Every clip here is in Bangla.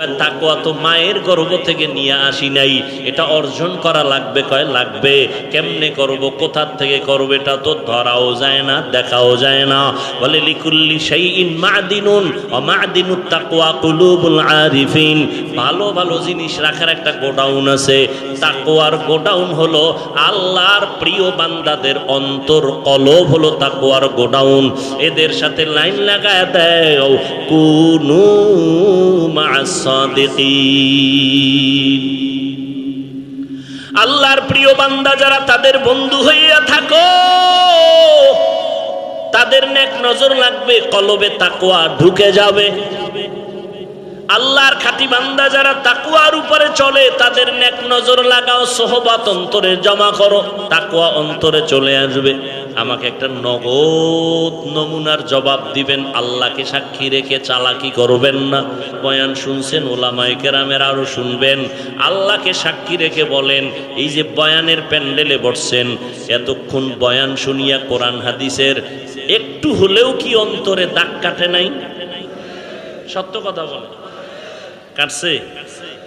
তাকওয়া তো মায়ের গর্ভ থেকে নিয়ে আসি নাই, এটা অর্জন করা লাগবে। কয় লাগবে। কেমনে করব, কোথা থেকে করব, এটা তো ধরাও যায় না, দেখাও যায় না। বলে লিকুল্লি শাইইন মাদিনুন ওয়া মাদিনুত তাকওয়া কুলুবুল আরিফিন। ভালো ভালো জিনিস রাখার একটা গোডাউন আছে। তাকওয়ার গোডাউন হলো আল্লাহর প্রিয় বান্দাদের অন্তর, কলব হলো তাকওয়ার গোডাউন। এদের সাথে লাইন লাগায় দাও, কুনু মা'আস সাদিকিন। আল্লাহর প্রিয় বান্দা যারা, তাদের বন্ধু হইয়া থাকো। তাদের নেক নজর লাগবে, কলবে তাকওয়া ঢুকে যাবে। আল্লাহর খাঁটি বান্দা যারা তাকওয়ার উপরে চলে, তাদের নেক নজর লাগাও, সোহবত অন্তরে জমা করো, তাকওয়া অন্তরে চলে আসবে। আমাকে একটা নগদ নমুনার জবাব দিবেন, আল্লাহকে সাক্ষী রেখে চালাকি করবেন না। বয়ান শুনছেন, ওলামায়ে কেরামের আরো শুনবেন। আল্লাহকে সাক্ষী রেখে বলেন, এই যে বয়ানের প্যান্ডেলে বসছেন, এতক্ষণ বয়ান শুনিয়া কোরআন হাদিসের একটু হলেও কি অন্তরে দাগ কাটে নাই? সত্য কথা বলে কাটছে?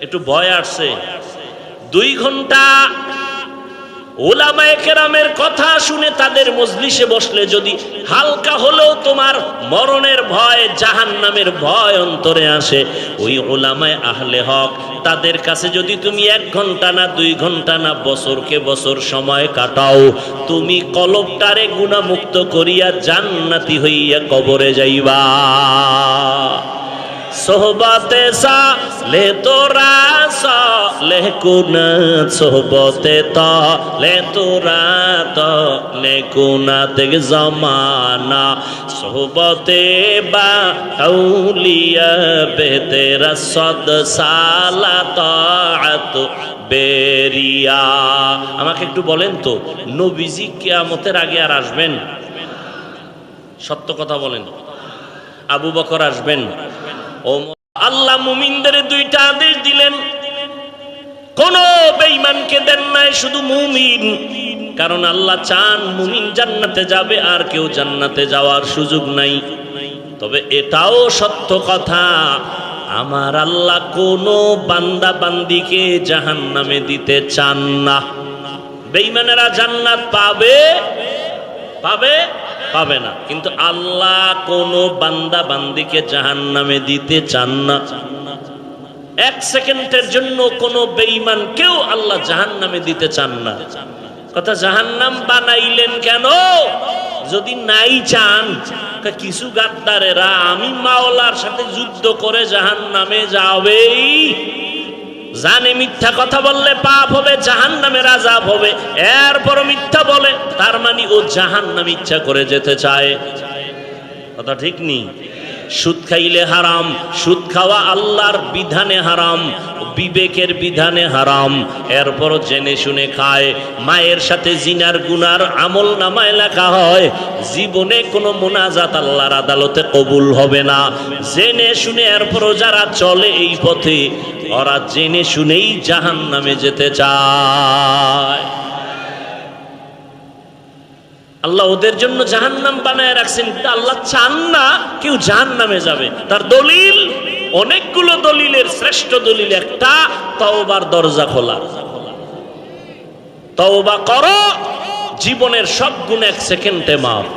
একটু ভয় আসছে? 2 ঘন্টা উলামায়ে কেরামের কথা শুনে তাদের মজলিসে বসলে যদি হালকা হলেও তোমার মরণের ভয়, জাহান্নামের ভয় অন্তরে আসে, ওই উলামায়ে আহলে হক তাদের কাছে যদি তুমি 1 ঘন্টা না 2 ঘন্টা না বছরকে বছর সময় কাটাও, তুমি কলবটারে গুনাহমুক্ত করিয়া জান্নাতি হইয়া কবরে যাইবা। সোহবতে সালে তোরা সালে কুনা, সোহবতে তালে তোরা তালে কুনা থেকে জমানা, সোহবতে বা আউলিয়া বেতেরা সদ সালা তাআত বেরিয়া। আমাকে একটু বলেন তো, নবীজি কিয়ামতের আগে আর আসবেন? সত্য কথা বলেন। আবু বকর আসবেন? আল্লাহ মুমিনদের 2টা আদেশ দিলেন, কোন বেঈমানকে দেন নাই, শুধু মুমিন। কারণ আল্লাহ চান মুমিন জান্নাতে যাবে, আর কেউ জান্নাতে যাওয়ার সুযোগ নাই। তবে এটাও সত্য কথা, আমার আল্লাহ কোন বান্দা বান্দিকে জাহান্নামে দিতে চান না। বেঈমানেরা জান্নাত পাবে পাবে পাবে না, কিন্তু আল্লাহ কোন বান্দা বান্দিকে জাহান্নামে দিতে চান না। 1 সেকেন্ডের জন্য কোন বেঈমান কেউ আল্লাহ জাহান্নামে দিতে চান না। কথা, জাহান্নাম বানাইলেন কেন? যদি নাই চান, কিছু গাদ্দারেরা আমি মাওলার সাথে যুদ্ধ করে জাহান্নামে যাবেই, জানে মিথ্যা কথা বললে পাপ হবে, জাহান্নামের আযাব হবে, এরপর মিথ্যা বলে, তার মানে ও জাহান্নামে ইচ্ছা করে যেতে চায়। কথা ঠিক নেই? সুদ খাইলে হারাম, সুদ খাওয়া আল্লাহর বিধানে হারাম, বিবেকের বিধানে হারাম, এরপর জেনে শুনে খায়। মায়ের সাথে জিনার গুনার আমল নামায় লেখা হয়, জীবনে কোনো মুনাজাত আল্লাহর আদালতে কবুল হবে না। জেনে শুনে এরপরও যারা চলে এই পথে, ওরা জেনে শুনেই জাহান্নামে যেতে চায়। আল্লাহ ওদের জন্য জাহান্নাম বানায় রাখছেন, আল্লাহ চান না কেউ জাহান্নামে যাবে। তার দলিল, অনেকগুলো দলিলের শ্রেষ্ঠ দলিল একটা, তওবার দরজা খোলা। তওবা করো, জীবনের সব গুনাহ 1 সেকেন্ডে মাফ।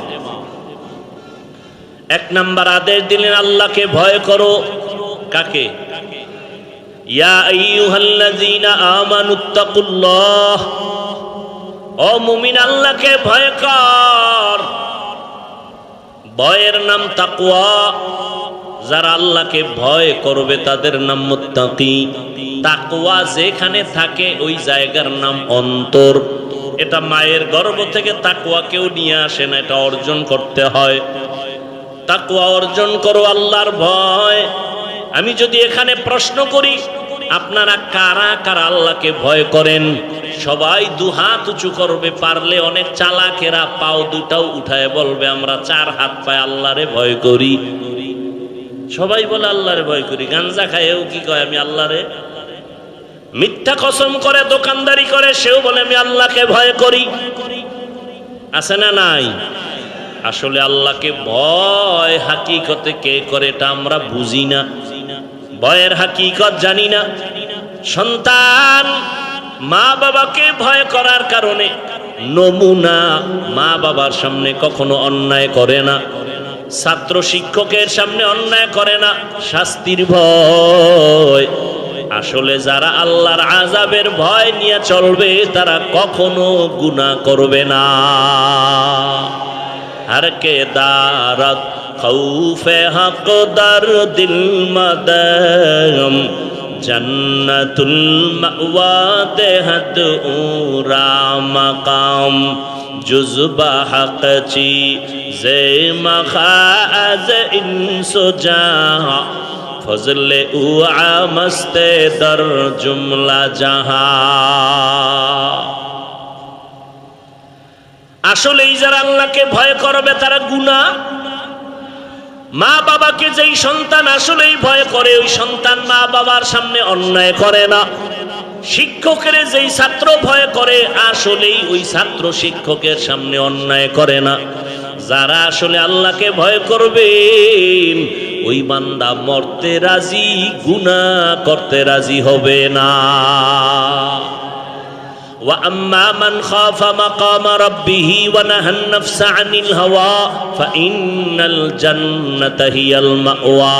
1 নাম্বার আদেশ দিলেন, আল্লাহকে ভয় করো। কাকে? ইয়া আইয়ুহাল্লাযীনা আমানুত্তাকুল্লাহ, ও মুমিন আল্লাহকে ভয় কর। ভয়ের নাম তাকওয়া। যারা আল্লাহকে ভয় করবে তাদের নাম মুত্তাকি। তাকওয়া যেখানে থাকে ওই জায়গার নাম অন্তর। এটা মায়ের গর্ভ থেকে তাকওয়া কেউ নিয়ে আসে না, এটা অর্জন করতে হয়। তাকওয়া অর্জন করো, আল্লাহর ভয়। আমি যদি এখানে প্রশ্ন করি, আপনারা কারা কারা আল্লাহকে ভয় করেন? সবাই 2 হাত উঁচু করবে। পারলে অনেক চালাকেরা পাও 2টাও উঠায় বলবে, আমরা 4 হাত পায় আল্লাহরে ভয় করি। সবাই বলে আল্লাহরে ভয় করি। গাঞ্জা খায়ও কি কয়, আমি আল্লাহরে। মিথ্যা কসম করে, দোকানদারি করে, সেও বলে আমি আল্লাহকে ভয় করি। আছে না নাই? আসলে আল্লাহকে ভয় হাকিকতে কে করে এটা আমরা বুঝি না। ভয়ের হাকিকত জানি না। সন্তান মা বাবাকে ভয় করার কারণে নমুনা মা বাবার সামনে কখনো অন্যায় করে না, ছাত্র শিক্ষকের সামনে অন্যায় করে না, শাস্তির ভয়। আসলে যারা আল্লাহর আযাবের ভয় নিয়ে চলবে তারা কখনো গুনাহ করবে না। हर के दारत खौफे हक दर दिल मदम जन्नतुल मअवा देहत ऊरा मकाम जुज़बा हक ची जे मखाज इंसो जहाँ फजले उआ मस्ते दर जुमला जहाँ। আসলেই যারা আল্লাহকে ভয় করবে তারা গুনাহ, মা বাবাকে যেই সন্তান আসলেই ভয় করে ওই সন্তান মা বাবার সামনে অন্যায় করে না। শিক্ষকের যেই ছাত্র ভয় করে আসলেই ওই ছাত্র শিক্ষকের সামনে অন্যায় করে না। যারা আসলে আল্লাহকে ভয় করবে ওই বান্দা মরতে রাজি, গুনাহ করতে রাজি হবে না। وأما من خاف مقام ربه ونهى النفس عن الهوى فإن الجنة هي المأوى।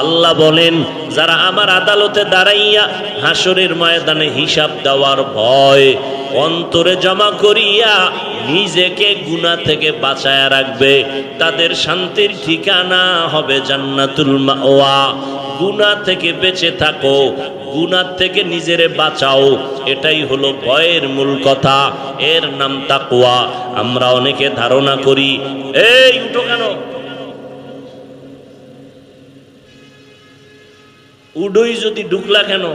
আল্লাহ বলেন যারা আমার আদালতে দাঁড়াইয়া হাসরের ময়দানে হিসাব দেওয়ার ভয় অন্তরে জমা করিয়া নিজেকে গুনাহ থেকে বাঁচায়া রাখবে তাদের শান্তির ঠিকানা হবে জান্নাতুল মাওয়া। গুনাহ থেকে বেঁচে থাকো, গুনাহ থেকে নিজেরে বাঁচাও, এটাই হলো ভয়ের মূল কথা। এর নাম তাকওয়া। আমরা অনেকে ধারণা করি এই উঠো কেন, উডই যদি ঢুকলা কেন,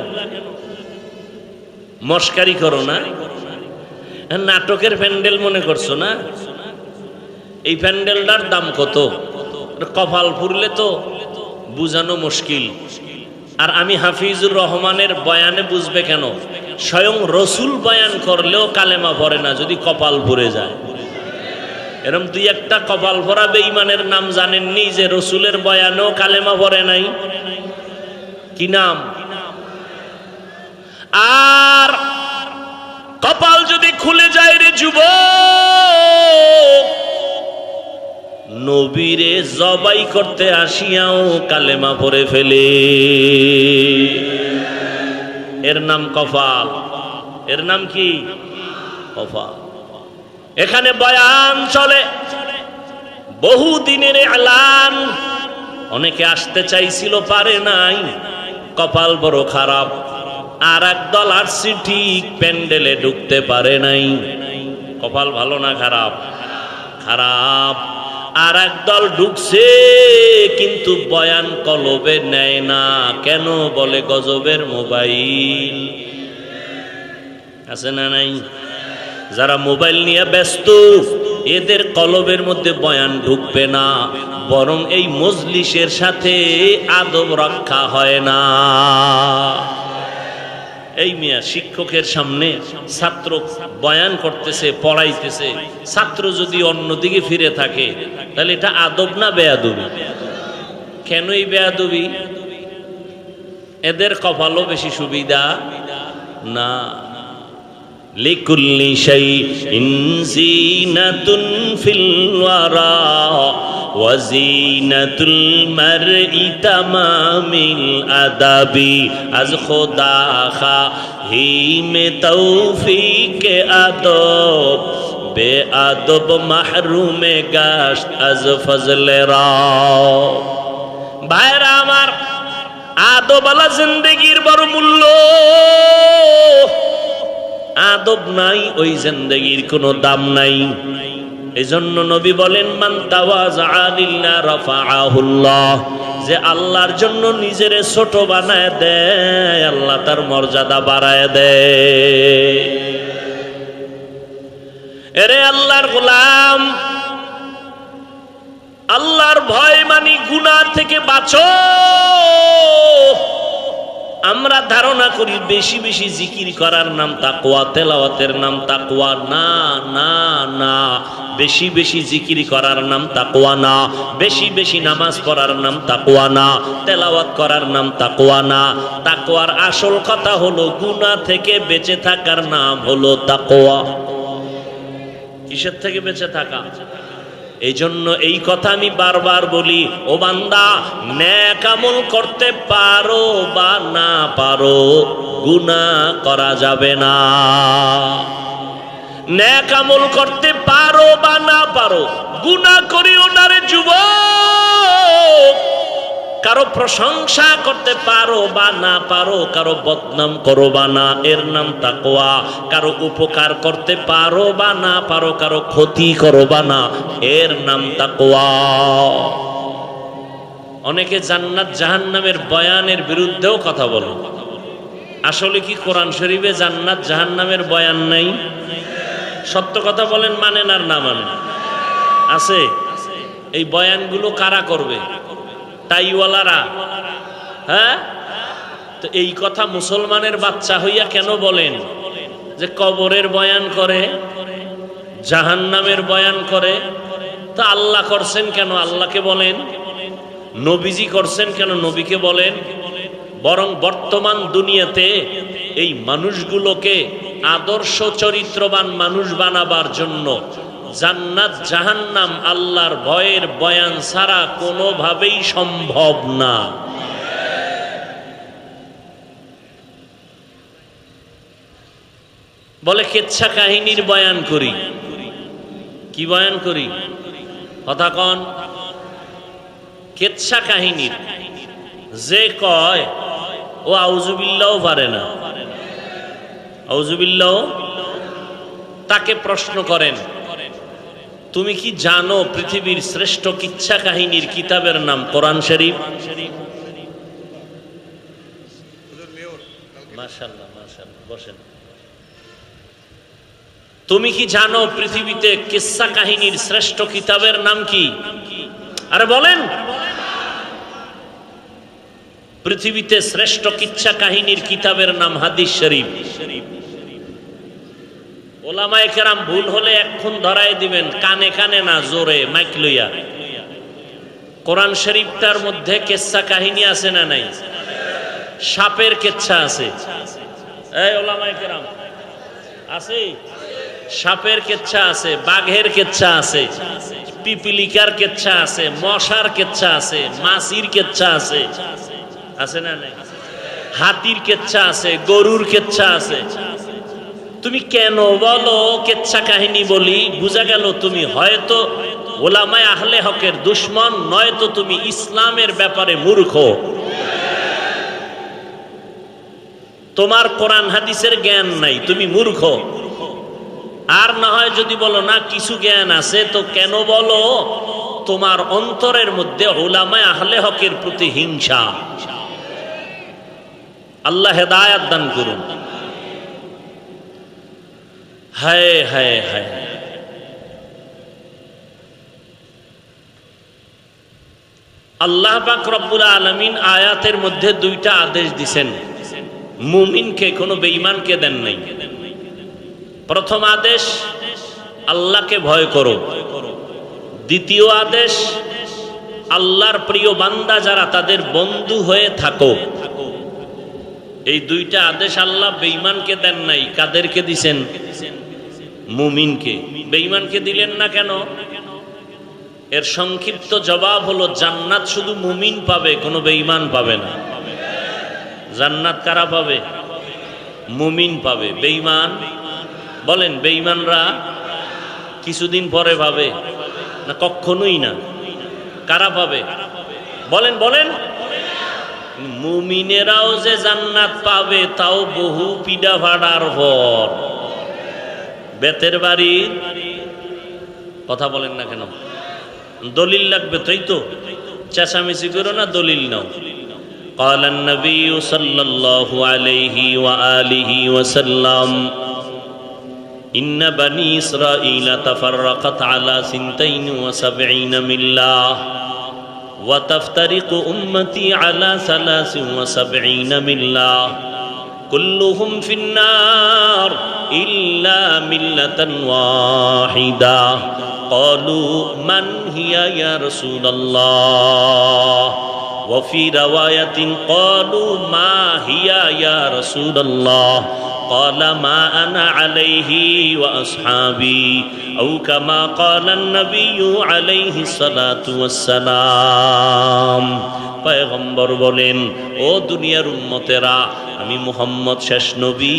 মস্কারি করো না, নাটকের প্যান্ডেল মনে করছো না? এই প্যান্ডেলটার দাম কত? কপাল ফুরলে তো বুঝানো মুশকিল। আর আমি হাফিজুর রহমানের বয়ানে বুঝবে কেন? স্বয়ং রসুল বয়ান করলেও কালেমা পড়ে না যদি কপাল ভরে যায়। এরকম দুই একটা কপাল ভরা বেঈমানের নাম জানেননি যে রসুলের বয়ানেও কালেমা পড়ে নাই? কি নাম? আর কপাল যদি খুলে যায় রে যুবক, নবীরে জবাই করতে আসিয়াও কালেমা পড়ে ফেলে। এর নাম কপাল। এর নাম কি? কপাল। এখানে বয়ান চলে, বহু দিনের এলান। অনেকে আসতে চাইছিল পারে নাই, কপাল বড় খারাপ। আর একদল আসছে ঠিক, প্যান্ডেলে ঢুকতে পারে নাই। কপাল ভালো না খারাপ? খারাপ। আর একদল ঢুকছে কিন্তু বয়ান কলবে নেয় না কেন? বলে গজবের মোবাইল আছে না নাই? যারা মোবাইল নিয়ে ব্যস্ত এদের কলবের মধ্যে বয়ান ঢুকবে না, বরং এই মজলিসের সাথে আদব রক্ষা হয় না। এই মিয়া শিক্ষকের সামনে ছাত্র বয়ান করতেছে, পড়াইতেছে, ছাত্র যদি অন্যদিকে ফিরে থাকে তাহলে এটা আদব না বেয়াদবি? কেন এই বেয়াদবি? এদের কপালও বেশি সুবিধা না। লিকুল্লি শাইইন জিনাতুন ফিল ওয়ারা ওয়া জিনাতুল মারই তামামিল আদাবি আজ খোদা খাহিমে তৌফিকে আদব বে আদব মাহরুমে গাশত আজ ফজলে রাও। ভাইরা আমার, আদবওয়ালা জিন্দেগির বড় মূল্য। আদব নাই ওই জিন্দেগির কোনো দাম নাই। এজন্য নবী বলেন মান তাওয়াজা লিল্লাহ রাফাআহুল্লাহ, যে আল্লাহর জন্য নিজেরে ছোট বানায় দেয় আল্লাহ তার মর্যাদা বাড়ায় দেয়। এরে আল্লাহর গোলাম, আল্লাহর ভয় মানি গুনাহ থেকে বাঁচো। আমরা ধারণা করি বেশি বেশি জিকির করার নাম তাকওয়া, তেলাওয়াতের নাম তাকওয়া। না না না, বেশি বেশি জিকির করার নাম তাকওয়া না, বেশি বেশি নামাজ পড়ার নাম তাকওয়া না, তেলাওয়াত করার নাম তাকওয়া না। তাকওয়ার আসল কথা হলো গুনাহ থেকে বেঁচে থাকার নাম হলো তাকওয়া। কিসের থেকে বেঁচে থাকা? এই জন্য এই কথা আমি বারবার বলি, ও বান্দা, নেক আমল করতে পারো বা না পারো, গুনাহ করা যাবে না। নেক আমল করতে পারো বা না পারো, গুনাহ করিও না রে যুবক। কারো প্রশংসা করতে পারো বা না পারো, কারো বদনাম করো বা না, এর নাম তাকওয়া। কারো উপকার করতে পারো বা না পারো, কারো ক্ষতি করো বা না, এর নাম তাকওয়া। অনেকে জান্নাত জাহান্নামের বয়ানের বিরুদ্ধেও কথা বলে। আসলে কি কোরআন শরীফে জান্নাত জাহান্নামের বয়ান নাই? সত্য কথা বলেন, মানেন আর না মানেন? আছে। এই বয়ানগুলো কারা করবে? টাইওয়ালারা। হ্যাঁ, তো এই কথা মুসলমানের বাচ্চা হইয়া কেন বলেন যে কবরের বয়ান করে, জাহান্নামের বয়ান করে? তা আল্লাহ করছেন কেন? আল্লাহকে বলেন। নবীজি করছেন কেন? নবীকে বলেন। বরং বর্তমান দুনিয়াতে এই মানুষগুলোকে আদর্শ চরিত্রবান মানুষ বানাবার জন্য জান্নাত জাহান্নাম আল্লাহর ভয়ের বয়ান ছাড়া কোনোভাবেই সম্ভব না। বলে কেচ্ছা কাহিনীর বয়ান করি। কি বয়ান করি? কথা কন। কেচ্ছা কাহিনীর যে কয় ও আউযুবিল্লাহ পারে না, আউযুবিল্লাহ, তাকে প্রশ্ন করেন, তুমি কি জানো পৃথিবীর শ্রেষ্ঠ কিচ্ছা কাহিনীর কিতাবের নাম কোরআন শরীফ? মাশাআল্লাহ মাশাআল্লাহ, বসেন। তুমি কি জানো পৃথিবীতে কিচ্ছা কাহিনীর শ্রেষ্ঠ কিতাবের নাম কি? আরে বলেন। পৃথিবীতে শ্রেষ্ঠ কিচ্ছা কাহিনীর কিতাবের নাম হাদিস শরীফ। ওলামায়ে কেরাম ভুল হলে এক্ষুন ধরায় দিবেন, কানে কানে না, জোরে মাইক লইয়া। কোরআন শরীফটার মধ্যে কিচ্ছা কাহিনী আছে না নাই? সাপের কিচ্ছা আছে। এই ওলামায়ে কেরাম আছে? সাপের কিচ্ছা আছে, বাঘের কিচ্ছা আছে, পিপিলিকার কিচ্ছা আছে, মশার কিচ্ছা আছে, মাছির কিচ্ছা আছে, আছে না নাই? হাতির কিচ্ছা আছে, গরুর কিচ্ছা আছে। তুমি কেন বলো কিচ্ছা কাহিনী বলি? বুঝা গেল তুমি হয়তো ওলামায়ে আহলে হকের দুশমন, নয়তো তুমি ইসলামের ব্যাপারে মূর্খ। তোমার কোরআন হাদিসের জ্ঞান নাই, তুমি মূর্খ। আর না হয় যদি বলো না কিছু জ্ঞান আছে, তো কেন বলো তোমার অন্তরের মধ্যে উলামায়ে আহলে হকের প্রতি হিংসা। আল্লাহ হেদায়েত দান করুন। হায় হায় হায়, আল্লাহ পাক রব্বুল আলামিন আয়াতের মধ্যে দুইটা আদেশ দিছেন, মুমিনকে, কোনো বেঈমানকে দেন নাই। প্রথম আদেশ, আল্লাহকে ভয় করো। দ্বিতীয় আদেশ, আল্লাহর প্রিয় বান্দা যারা তাদের বন্ধু হয়ে থাকো। এই দুইটা আদেশ আল্লাহ বেঈমানকে দেন নাই। কাদেরকে দিছেন? মুমিনকে। বেঈমানকে দিলেন না কেন? এর সংক্ষিপ্ত জবাব হলো, জান্নাত শুধু মুমিন পাবে, কোনো বেঈমান পাবে না। জান্নাত কারা পাবে? মুমিন পাবে। বেঈমান, বলেন বেঈমানরা কিছুদিন পরে পাবে না? কখনোই না। কারা পাবে? বলেন বলেন। মুমিনেরাও যে জান্নাত পাবে তাও বহু পিডা ভাড়ার পর। বেতের বাড়ি কথা বলেন না কেন? দলিল লাগবে, তাই তো? চেঁচামেচি করো না, দলিল নাও। قال النبي صلى الله عليه وآله وسلم إن بني إسرائيل تفرقت على 72 ملة ওয়া তাফতারিকু উম্মতি আলা 73 মিল্লা কুল্লুহুম ফিন্নার ইল্লা মিল্লাতান ওয়াহিদা ক্বালু মান হিয়া ইয়া রাসূলুল্লাহ ওয়া ফি রাওয়ায়াতিন ক্বালু মা হিয়া ইয়া রাসূলুল্লাহ قال ما أنا عليه وأصحابي أو كما قال النبي عليه الصلاة والسلام পয়গম্বর বলেন, ও দুনিয়ার উম্মতেরা, আমি মুহাম্মদ শেষ নবী,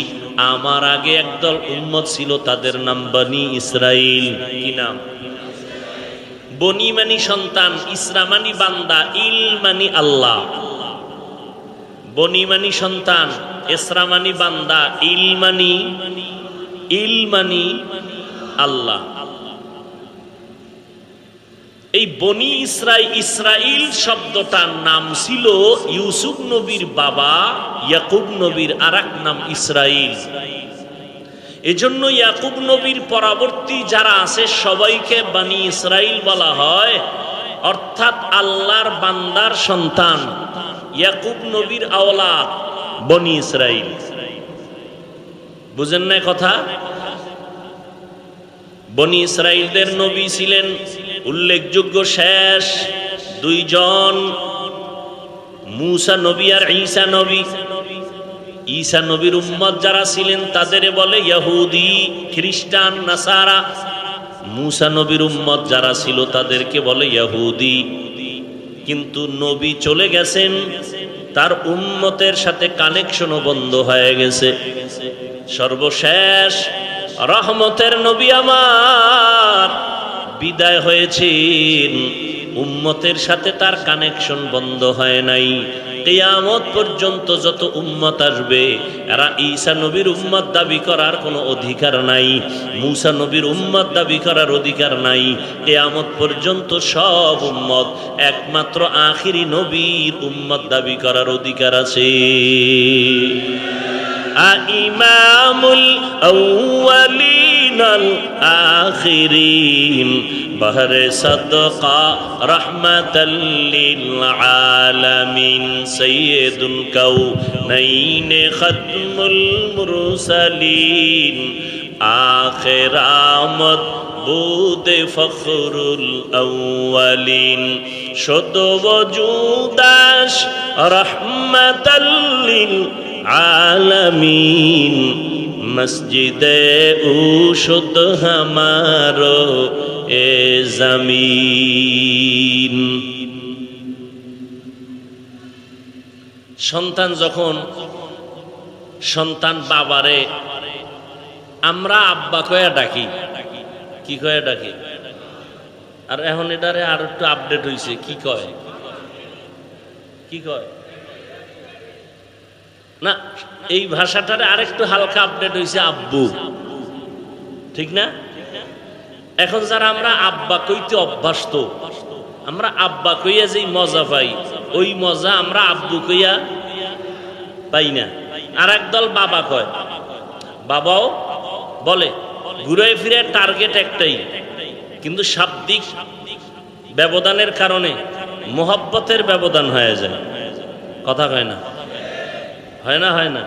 আমার আগে একদল উম্মত ছিল, তাদের নাম বনি ইসরাইল। কি নাম? বনি মানি সন্তান, ইসরা মানি বান্দা, ইল মানি আল্লাহ। বনি মানি সন্তান, ইসরা মানি বান্দা, ইল মানি আল্লাহ। এই বনি ইসরাইল শব্দটার নাম ছিল ইউসুফ নবীর বাবা ইয়াকুব নবীর আরেক নাম ইসরাইল। এজন্য ইয়াকুব নবীর পরবর্তী যারা আছে সবাইকে বনি ইসরাইল বলা হয়, অর্থাৎ আল্লাহর বান্দার সন্তান, ইয়াকুব নবীর আওলাদ বনি ইসরাইল। বুঝেন না কথা? বনি ইসরাইলদের নবী ছিলেন উল্লেখযোগ্য শেষ দুইজন, মূসা নবী আর ঈসা নবী। ঈসা নবীর উম্মত যারা ছিলেন তাদের বলে ইহুদি, খ্রিস্টান, নাসারা। মূসা নবীর উম্মত যারা ছিল তাদেরকে বলে ইহুদি। কিন্তু নবী চলে গেছেন, তার উম্মতের সাথে কানেকশনও বন্ধ হয়ে গেছে। সর্বশেষ রহমতের নবী আমার বিদায় হয়েছেন, উম্মতের সাথে তার কানেকশন বন্ধ হয় নাই। কিয়ামত পর্যন্ত যত উম্মত আসবে এরা ঈসা নবীর উম্মত দাবি করার কোনো অধিকার নাই, মূসা নবীর উম্মত দাবি করার অধিকার নাই। কিয়ামত পর্যন্ত সব উম্মত একমাত্র আখিরি নবীর উম্মত দাবি করার অধিকার আছে। ইমামুল আউয়ালিন আল আখিরিন বহরে সদকা রহমাতাল লিল আলামিন সাইয়্যিদুল কাউনাইন খাতমুল মুরসালিন আখির আমদ বুদে ফখরুল আউয়ালিন শুদ ওজুদাশ রহমাতাল লিল আলামিন মসজিদে উশুদ হামারো এ জমিন। সন্তান যখন সন্তান বাবারে আমরা আব্বা কয়া ডাকি, কি কয়া ডাকি? আর এখন এটারে আর একটু আপডেট হয়েছে, কি কয়? কি কয় না, এই ভাষাটারে আরেকটু হালকা আপডেট হয়েছে, আব্বু। ঠিক না? এখন যারা আমরা আব্বা কইতে অভ্যস্ত, আমরা আব্বা কইয়া যেই মজা পাই, ওই মজা আমরা আব্বু কইয়া পাই না। আর একদল বাবা কয়, বাবাও বলে, ঘুরে ফিরে টার্গেট একটাই, কিন্তু শাব্দিক ব্যবধানের কারণে মোহাব্বতের ব্যবধান হয়ে যায়। কথা কয় না? হয় না? হয় না?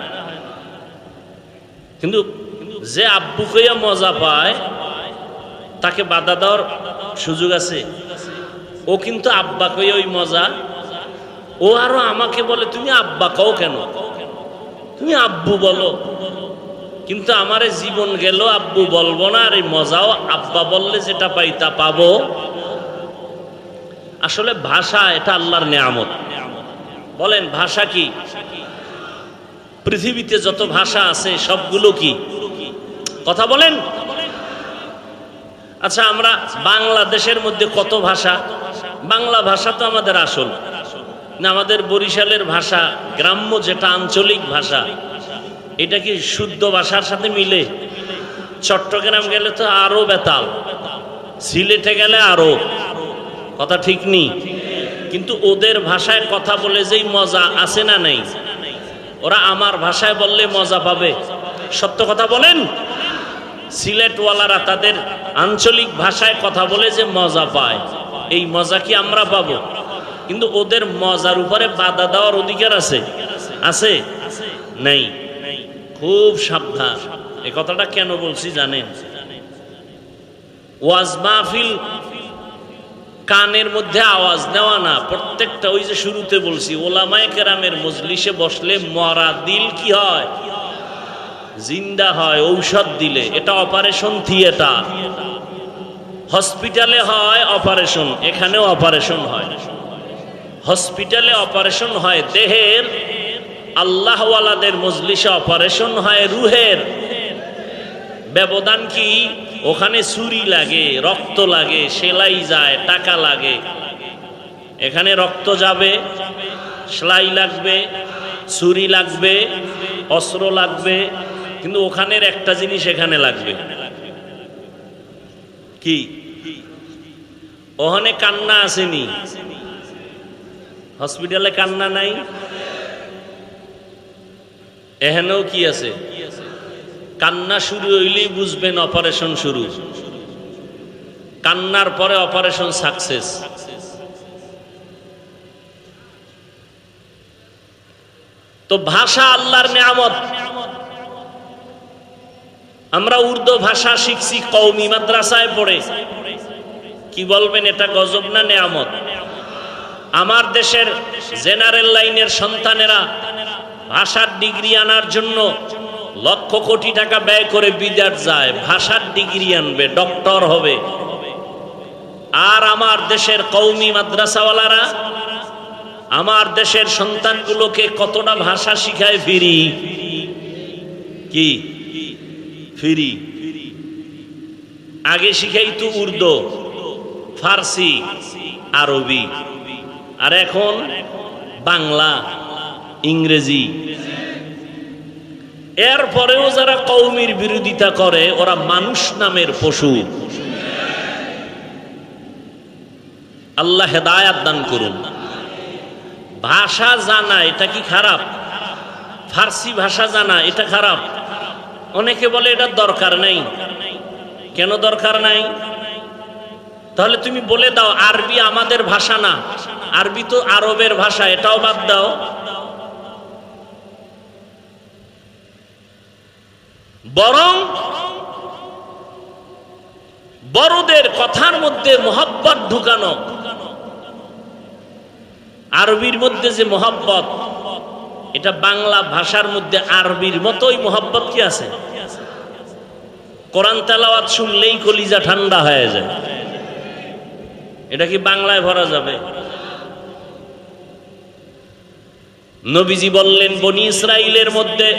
কিন্তু যে আব্বু কইয়া মজা পায় তাকে বাধা দেওয়ার সুযোগ আছে। ও কিন্তু আব্বা কইয়া ওই মজা, ও আরো আমাকে বলে তুমি আব্বা কও কেন, তুমি আব্বু বলো। কিন্তু আমারে জীবন গেল আব্বু বলবো না, আর এই মজাও আব্বা বললে যেটা পাই তা পাবো। আসলে ভাষা এটা আল্লাহর নেয়ামত। বলেন ভাষা কি? পৃথিবীতে যত ভাষা আছে সবগুলো কি? কথা বলেন। আচ্ছা, আমরা বাংলাদেশের মধ্যে কত ভাষা? বাংলা ভাষা তো আমাদের আসল না, আমাদের বরিশালের ভাষা, গ্রাম্য যেটা আঞ্চলিক ভাষা, এটা কি শুদ্ধ ভাষার সাথে মিলে? চট্টগ্রাম গেলে তো আরো বেতাল, সিলেটে গেলে আরো, কথা ঠিক নেই। কিন্তু ওদের ভাষায় কথা বলে যেই মজা আছে না নেই, ওরা আমার ভাষায় বললে মজা পাবে। সত্য কথা বলেন। সিলেটওয়ালারা তাদের আঞ্চলিক ভাষায় কথা বলে যে মজা পায়, এই মজা কি আমরা পাবো? কিন্তু ওদের মজার উপরে বাধা দেওয়ার অধিকার আছে? আছে? নাই। খুব সাবধান। এই কথাটা কেন বলছি জানেন? ওয়াজ মাহফিল কানের মধ্যে আওয়াজ নেওয়া না, প্রত্যেকটা ওই যে শুরুতে বলছি ওলামায়ে কেরামের মজলিসে বসলে মরা দিল কি হয়? জিন্দা হয় ঔষধ দিলে। এটা অপারেশন থিয়েটার। হসপিটালে হয় অপারেশন, এখানেও অপারেশন হয়। হসপিটালে অপারেশন হয় দেহের, আল্লাহওয়ালাদের মজলিসে অপারেশন হয় রুহের। ব্যবধান কি? ওখানে ছুরি লাগে, রক্ত লাগে, সেলাই যায়, টাকা লাগে। এখানে রক্ত যাবে, সেলাই লাগবে, ছুরি লাগবে, অস্ত্র লাগবে, কিন্তু ওখানের একটা জিনিস এখানে লাগবে। কি? ওখানে কান্না আসেনি, হসপিটালে কান্না নাই। এখানেও কি আছে? কান্না শুরু হইলেই বুঝবেন অপারেশন শুরু। কান্নার পরে অপারেশন সাকসেস। তো ভাষা আল্লাহর নিয়ামত। আমরা উর্দু ভাষা শিখছি কওমি মাদ্রাসায় পড়ে। কি বলবেন, এটা গজব না নিয়ামত? আমার দেশের জেনারেল লাইনের সন্তানেরা ভাষার ডিগ্রি আনার জন্য লক্ষ কোটি টাকা ব্যয় করে বিদেশ যায়, ভাষার ডিগ্রি আনবে, ডক্টর হবে। আর আমার দেশের কওমি মাদ্রাসাওয়ালারা আমার দেশের সন্তানগুলোকে কতটা ভাষা শিখায় ফ্রি। কি ফ্রি? আগে শিখাইতো উর্দু, ফার্সি, আরবি, আর এখন বাংলা, ইংরেজি। এরপরেও যারা কওমির বিরোধিতা করে ওরা মানুষ নামের পশু। আল্লাহ হেদায়াত দান করুন। ভাষা জানা এটা কি খারাপ? ফার্সি ভাষা জানা এটা খারাপ? অনেকে বলে এটা দরকার নাই। কেন দরকার নাই? তাহলে তুমি বলে দাও আরবি আমাদের ভাষা না, আরবি তো আরবের ভাষা, এটাও বাদ দাও। বরং বড়দের কথার মধ্যে মোহাব্বত ঢুকানো। আরবির মধ্যে যে মোহাব্বত, এটা বাংলা ভাষার মধ্যে আরবির মতোই মোহাব্বত কি আছে? কোরআন তেলাওয়াত শুনলেই কলিজা ঠান্ডা হয়ে যায়। এটা কি বাংলায় ভরা যাবে? নবীজি বললেন বনি ইসরাইলের মধ্যে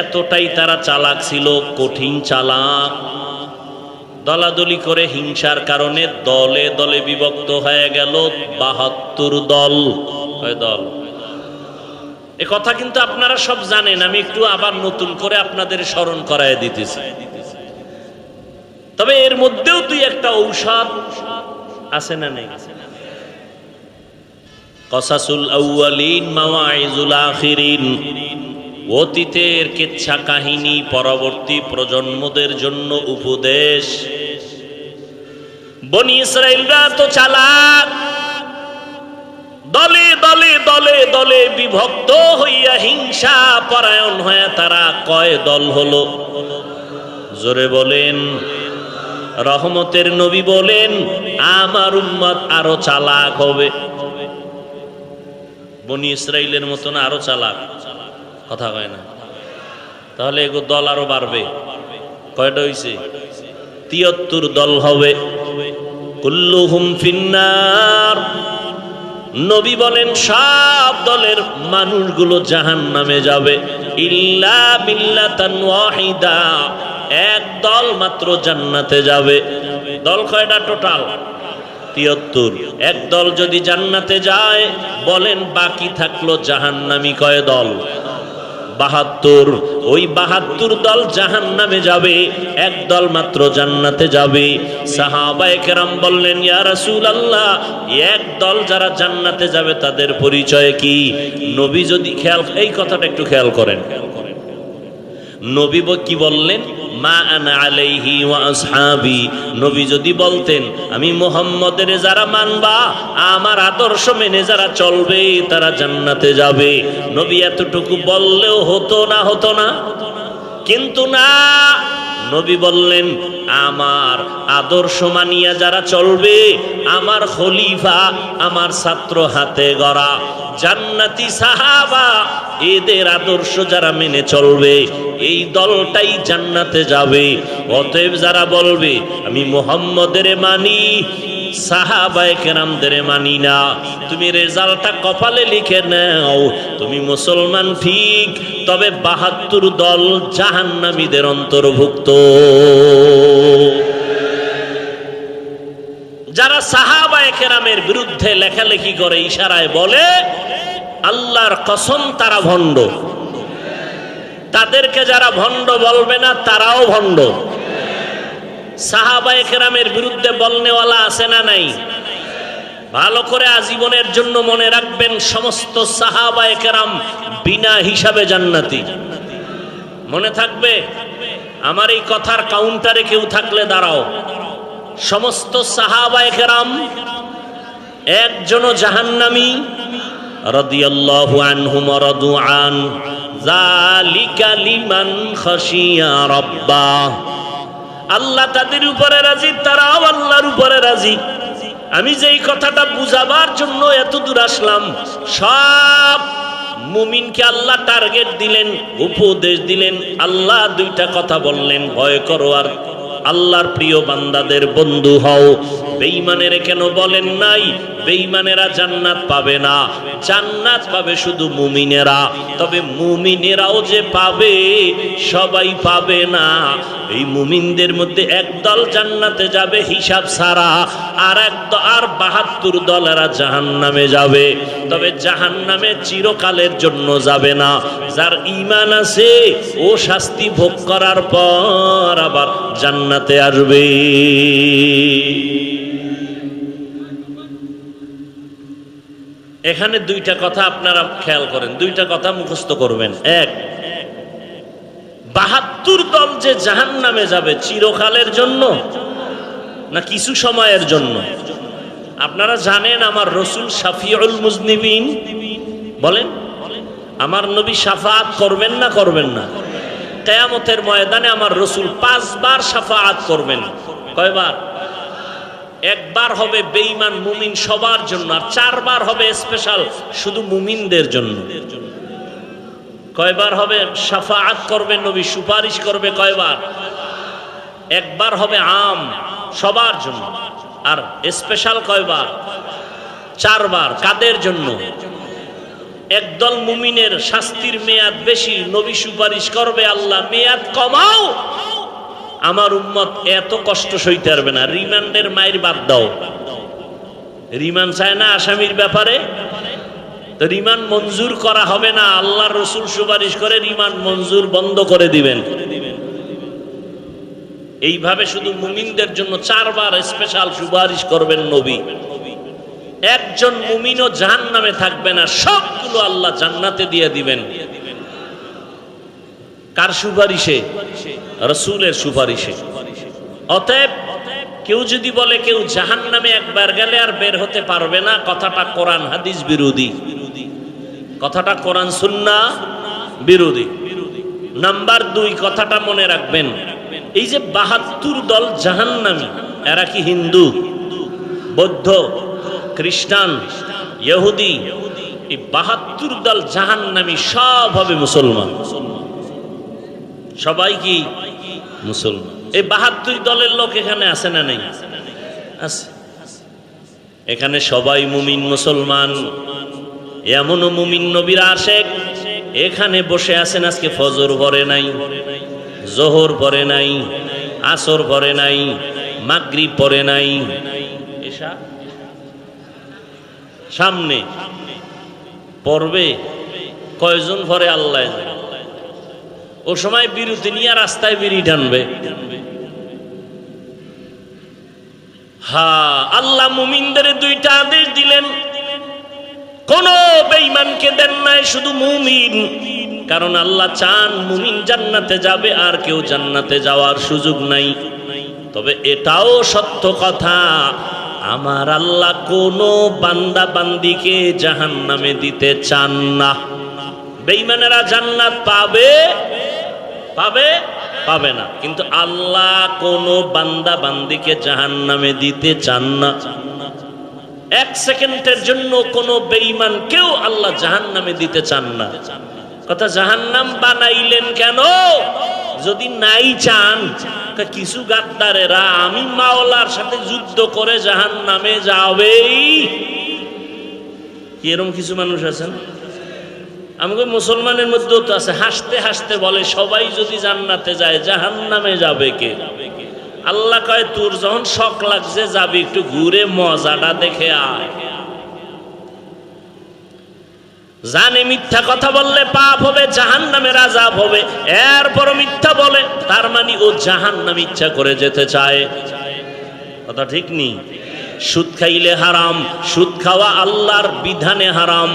এতটাই তারা চালাক ছিল, কঠিন চালাক, দলাদলি করে হিংসার কারণে দলে দলে বিভক্ত হয়ে গেল ৭২ দল। কয় দল? এ কথা কিন্তু আপনারা সব জানেন, আমি একটু আবার নতুন করে আপনাদের স্মরণ করায় দিতেছি। তবে এর মধ্যেও দুই একটা ঔষধ আছে না নেই? কসাসুল আউয়ালিন মাওয়াইজুল আখিরিন, অতীতের কিচ্ছা কাহিনী পরবর্তী প্রজন্মদের জন্য উপদেশ। বনি ইসরাইলরা তো চালাক, দলে দলে দলে দলে বিভক্ত হইয়া হিংসা পরায়ণ হয়ে তারা কয় দল হলো? জোরে বলেন। রহমতের নবী বলেন আমার উম্মত আরো চালাক হবে। বনি ইসরাইলের মতন আরো চালাক? কথা কয় না। তাহলে এগো দল আরো বাড়বে। কয়টা হইছে? ৭৩ দল হবে। কুল্লুহুম ফিন্নার। নবী বলেন সব দলের মানুষগুলো জাহান্নামে যাবে, ইল্লা মিল্লাতান ওয়াহিদা, এক দল মাত্র জান্নাতে যাবে। দল কয়টা টোটাল? ৭৩। এক দল যদি জান্নাতে যায়, বলেন বাকি থাকলো জাহান্নামী কয় দল? ৭২। ওই ৭২ দল জাহান্নামে যাবে, এক দল মাত্র জান্নাতে যাবে। সাহাবায়ে কেরাম বললেন ইয়া রাসূলুল্লাহ, এক দল যারা জান্নাতে যাবে তাদের পরিচয় কি? নবী যদি এই কথাটা একটু খেয়াল করেন, নবী কি বললেন? মা আনা আলাইহি ওয়া আসহাবি, নবী যদি বলতেন আমি মুহাম্মদের যারা মানবা, আমার আদর্শ মেনে যারা চলবে তারা জান্নাতে যাবে, নবী এতটুকু বললেও হতো না? হতো না? কিন্তু না, নবী বললেন আমার আদর্শ মানিয়া যারা চলবে, আমার খলিফা, আমার ছাত্র হাতে গড়া জান্নাতি সাহাবা, এদের আদর্শ যারা মেনে চলবে এই দলটাই জান্নাতে যাবে। অতএব যারা বলবে আমি মুহাম্মদের মানি, সাহাবায়ে কেরামদের মানি না, তুমি রেজাল্টটা কপালে লিখে নাও, তুমি মুসলমান ঠিক, তবে ৭২ দল জাহান্নামীদের অন্তর্ভুক্ত। যারা সাহাবায়ে কেরামের বিরুদ্ধে লেখালেখি করে, ইশারায় বলে, আল্লাহর কসম তারা ভণ্ড। তাদেরকে যারা ভণ্ড বলবে না তারাও ভণ্ড। সাহাবায়ে কেরামের বিরুদ্ধে বলনেওয়ালা আছে না নাই? ভালো করে আজীবনের জন্য মনে রাখবেন, সমস্ত সাহাবায়ে কেরাম বিনা হিসাবে জান্নাতি। মনে থাকবে, আমার এই কথার কাউন্টারে কেউ থাকলে দাঁড়াও। সমস্ত সাহাবায়ে কেরাম একজনও জাহান্নামী। রাদিয়াল্লাহু আনহুম ওয়া রাদু আন, যালিকা লিমান খাশিয়া রাব্বাহ। আল্লাহ তাদের উপরে রাজি, তারাও আল্লাহর উপরে রাজি। আমি যেই কথাটা বুঝাবার জন্য এত দূর আসলাম, সব মুমিনকে আল্লাহ টার্গেট দিলেন, উপদেশ দিলেন। আল্লাহ দুইটা কথা বললেন, ভয় করো আর আল্লাহর প্রিয় বান্দাদের বন্ধু হও। বেঈমানের কেন বলেন নাই? বেঈমানেরা জান্নাত পাবে না, জান্নাত পাবে শুধু মুমিনেরা। তবে মুমিনেরাও যে পাবে, সবাই পাবে না। এই মুমিনদের মধ্যে একদল জান্নাতে যাবে হিসাব ছাড়া, আর ৭২ দলেরা জাহান্নামে যাবে। তবে জাহান্নামে চিরকালের জন্য যাবে না। যার ঈমান আছে ও শাস্তি ভোগ করার পর আবার জান্নাতে আসবে। এখানে দুইটা কথা আপনারা খেয়াল করেন, দুইটা কথা মুখস্থ করবেন। এক, ৭২ দল যে জাহান্নামে যাবে চিরকালের জন্য না কিছু সময়ের জন্য? আপনারা জানেন আমার রসুল শাফিউল মুজনিবিন, বলেন আমার নবী শাফাআত করবেন না করবেন না? কিয়ামতের ময়দানে আমার রসুল ৫ বার শাফাআত করবেন। কয়বার? একবার হবে বেঈমান মুমিন সবার জন্য, আর ৪ বার হবে স্পেশাল শুধু মুমিনদের জন্য। কয়বার হবে শাফাআত করবেন নবী, সুপারিশ করবে? কয়বার? একবার হবে আম সবার জন্য, আর স্পেশাল কয়বার? ৪ বার। কাদের জন্য? একদল মুমিনের শাস্তির মেয়াদ বেশি, নবী সুপারিশ করবে, আল্লাহ মেয়াদ কমাও, আমার উম্মত এত কষ্ট সইতে পারবে না, রিমান্ডের মায়ের বাদ দাও। রিমান্ড চায় না আসামির ব্যাপারে, তো রিমান্ড মঞ্জুর করা হবে না। আল্লাহর রসুল সুপারিশ করে রিমান্ড মঞ্জুর বন্ধ করে দিবেন। এইভাবে শুধু মুমিনদের জন্য ৪ বার স্পেশাল সুপারিশ করবেন নবী। একজন মুমিনও জাহান্নামে থাকবে না, সবগুলো আল্লাহ জান্নাতে দিয়ে দিবেন। কার সুপারিশে? রাসূলের সুপারিশে। অতএব কেউ যদি বলে কেউ জাহান্নামে একবার গেলে আর বের হতে পারবে না, কথাটা কোরআন হাদিস বিরোধী, কথাটা কোরআন সুন্নাহ বিরোধী। নাম্বার ২, কথাটা মনে রাখবেন, এই যে ৭২ দল জাহান্নামী, এরা কি হিন্দু, বৌদ্ধ, খ্রিস্টান, ইহুদি? এই ৭২ দল জাহান্নামী সব হবে মুসলমান। সবাই কি মুসলমান? এই ৭২ দলের লোক এখানে আছে না নেই? আছে। এখানে সবাই মুমিন মুসলমান। এমনও মুমিন নবীর আশেক এখানে বসে আছেন, আজকে ফজর পড়ে নাই, জোহর পড়ে নাই, আসর পড়ে নাই, মাগরিব পড়ে নাই, এশা সামনে পড়বে। কয়জন পরে আল্লাহ? ও সময় বিরতি নিয়ে রাস্তায় বিড়ি টানবে। হ্যাঁ, আল্লাহ মুমিনদের 2টা আদেশ দিলেন। কোন বেঈমানকে দেন নাই, শুধু মুমিন। কারণ আল্লাহ চান মুমিন জান্নাতে যাবে, আর কেউ জান্নাতে যাওয়ার সুযোগ নাই। তবে এটাও সত্য কথা, আমার আল্লাহ কোন বান্দা বান্দিকে জাহান্নামে দিতে চান না। বেঈমানেরা জান্নাত পাবে পাবে পাবে না, কিন্তু আল্লাহ কোন বান্দা বান্দিকে জাহান্নামে দিতে চান না। এক সেকেন্ডের জন্য কোন বেঈমান কেউ আল্লাহ জাহান্নামে দিতে চান না। কথা, জাহান্নাম বানাইলেন কেন যদি নাই চান? কিছু গাদ্দারেরা আমি মাওলার সাথে যুদ্ধ করে জাহান্নামে যাবেই, এরকম কিছু মানুষ আছেন। আমাকে মুসলমানের মধ্যেও তো আছে, হাসতে হাসতে বলে সবাই যদি জান্নাতে যায় জাহান্নামে যাবে কে? আল্লাহ কয়, তোর যখন শখ লাগছে যাবি, একটু ঘুরে মজাটা দেখে আয়। জানে মিথ্যা কথা বললে পাপ হবে, জাহান্নামের আযাব হবে, এরপর মিথ্যা বলে, তার মানে ও জাহান্নামে ইচ্ছা করে যেতে চায়। কথা ঠিক নেই? সুদ খাইলে হারাম, সুদ খাওয়া আল্লাহর বিধানে হারাম,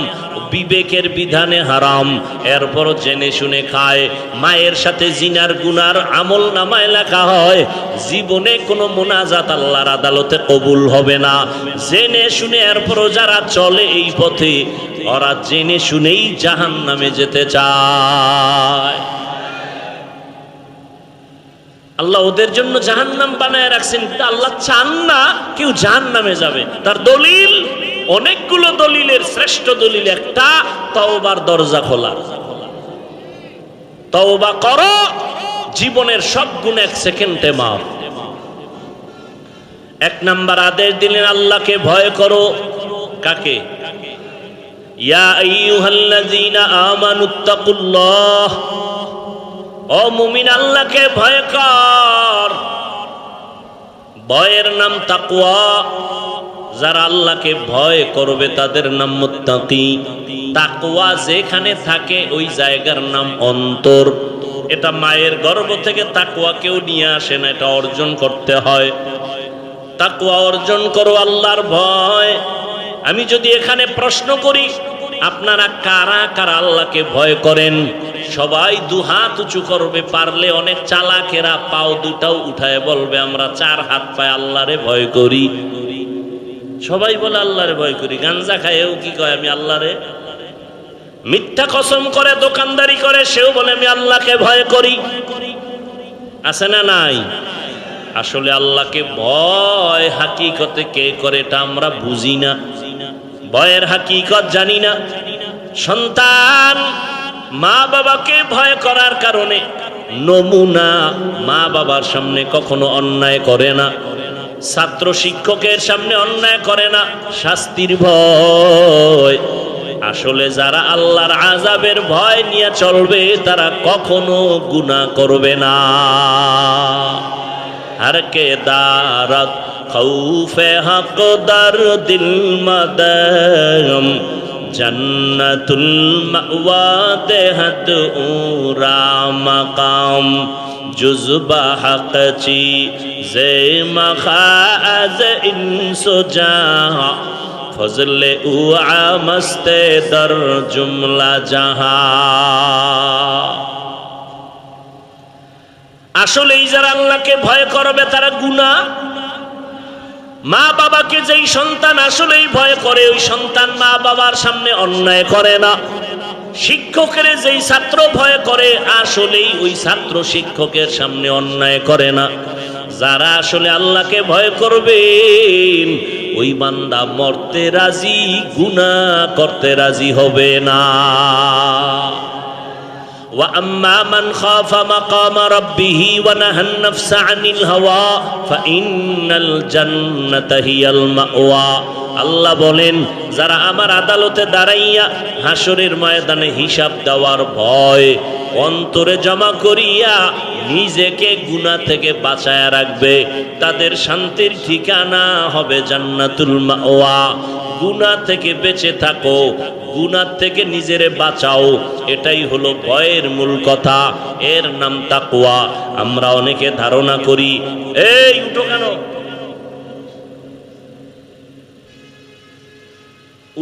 বিবেকের বিধানে হারাম, এরপর জেনে শুনে খায়। মায়ের সাথে জিনার গুনার আমল নামায় লেখা হয়, জীবনে কোনো মুনাজাত আল্লাহর আদালতে কবুল হবে না। জেনে শুনে এরপরও যারা চলে এই পথে, ওরা জেনে শুনেই জাহান্নামে যেতে চায়। আল্লাহ ওদের জন্য জাহান্নাম বানায় রাখছেন, কিন্তু আল্লাহ চান না কেউ জাহান্নামে যাবে। তার দলিল, অনেকগুলো দলিলের শ্রেষ্ঠ দলিল একটা, তওবার দরজা খোলা। তওবা করো, জীবনের সব গুনাহ এক সেকেন্ডে মাফ। এক নাম্বার আদেশ দিলেন আল্লাহকে ভয় করো। কাকে? ইয়া আইয়ুহাল্লাযীনা আমানুত্তাকুল্লাহ, ও মুমিন আল্লাহকে ভয় কর। ভয়ের নাম তাকওয়া। যারা আল্লাহকে ভয় করবে তাদের নাম মুত্তাকি। তাকওয়া যেখানে থাকে ওই জায়গার নাম অন্তর। এটা মায়ের গর্ভ থেকে তাকওয়া কেউ নিয়ে আসে না, এটা অর্জন করতে হয়। তাকওয়া অর্জন করো, আল্লাহর ভয়। আমি যদি এখানে প্রশ্ন করি, আপনারা কারা কারা আল্লাহকে ভয় করেন? সবাই দুহাত উঁচু করবে, পারলে অনেক চালাকেরা পাও দুটাও উঠায় বলবে আমরা 4 হাত পায় আল্লাহরে ভয় করি। সবাই বলে আল্লাহরে ভয় করি। গাঞ্জা খায়ও কি কয় আমি আল্লাহরে? মিথ্যা কসম করে দোকানদারি করে সেও বলে আমি আল্লাহকে ভয় করি। আছে না নাই? আসলে আল্লাহকে ভয় হাকিকতে কে করে এটা আমরা বুঝি না, ভয়ের হাকিকত জানি না। সন্তান মা বাবাকে ভয় করার কারণে নমুনা, মা বাবার সামনে কখনো অন্যায় করে না, ছাত্র শিক্ষকের সামনে অন্যায় করে না, শাস্তির ভয়। আসলে যারা আল্লাহর আযাবের ভয় নিয়ে চলবে তারা কখনো গুনাহ করবে না। हर के दारत खौफे हक दर दिल मदम जन्नतुल मअवा देहत ऊरा मकाम जुज़बा हक ची जे मखाज इंसो जहाँ फजले उआ मस्ते दर जुमला जहाँ। আসলে যারা আল্লাহকে ভয় করবে তারা গুনাহ। মা বাবাকে যেই সন্তান আসলেই ভয় করে ওই সন্তান মা বাবার সামনে অন্যায় করে না। শিক্ষকের যেই ছাত্র ভয় করে আসলেই ওই ছাত্র শিক্ষকের সামনে অন্যায় করে না। যারা আসলে আল্লাহকে ভয় করবেন ওই বান্দা মরতে রাজি, গুনাহ করতে রাজি হবে না। وأما من خاف مقام ربه ونهى النفس عن الهوى فإن الجنة هي المأوى। আল্লাহ বলেন যারা আমার আদালতে দাঁড়াইয়া হাসরের ময়দানে হিসাব দেওয়ার ভয় অন্তরে জমা করিয়া নিজেকে গুনাহ থেকে বাঁচায়া রাখবে তাদের শান্তির ঠিকানা হবে জান্নাতুল মাওয়া। গুনাহ থেকে বেঁচে থাকো, গুনাহ থেকে নিজেরে বাঁচাও, এটাই হলো ভয়ের মূল কথা। এর নাম তাকওয়া। আমরা অনেকে ধারণা করি এই উঠো কেন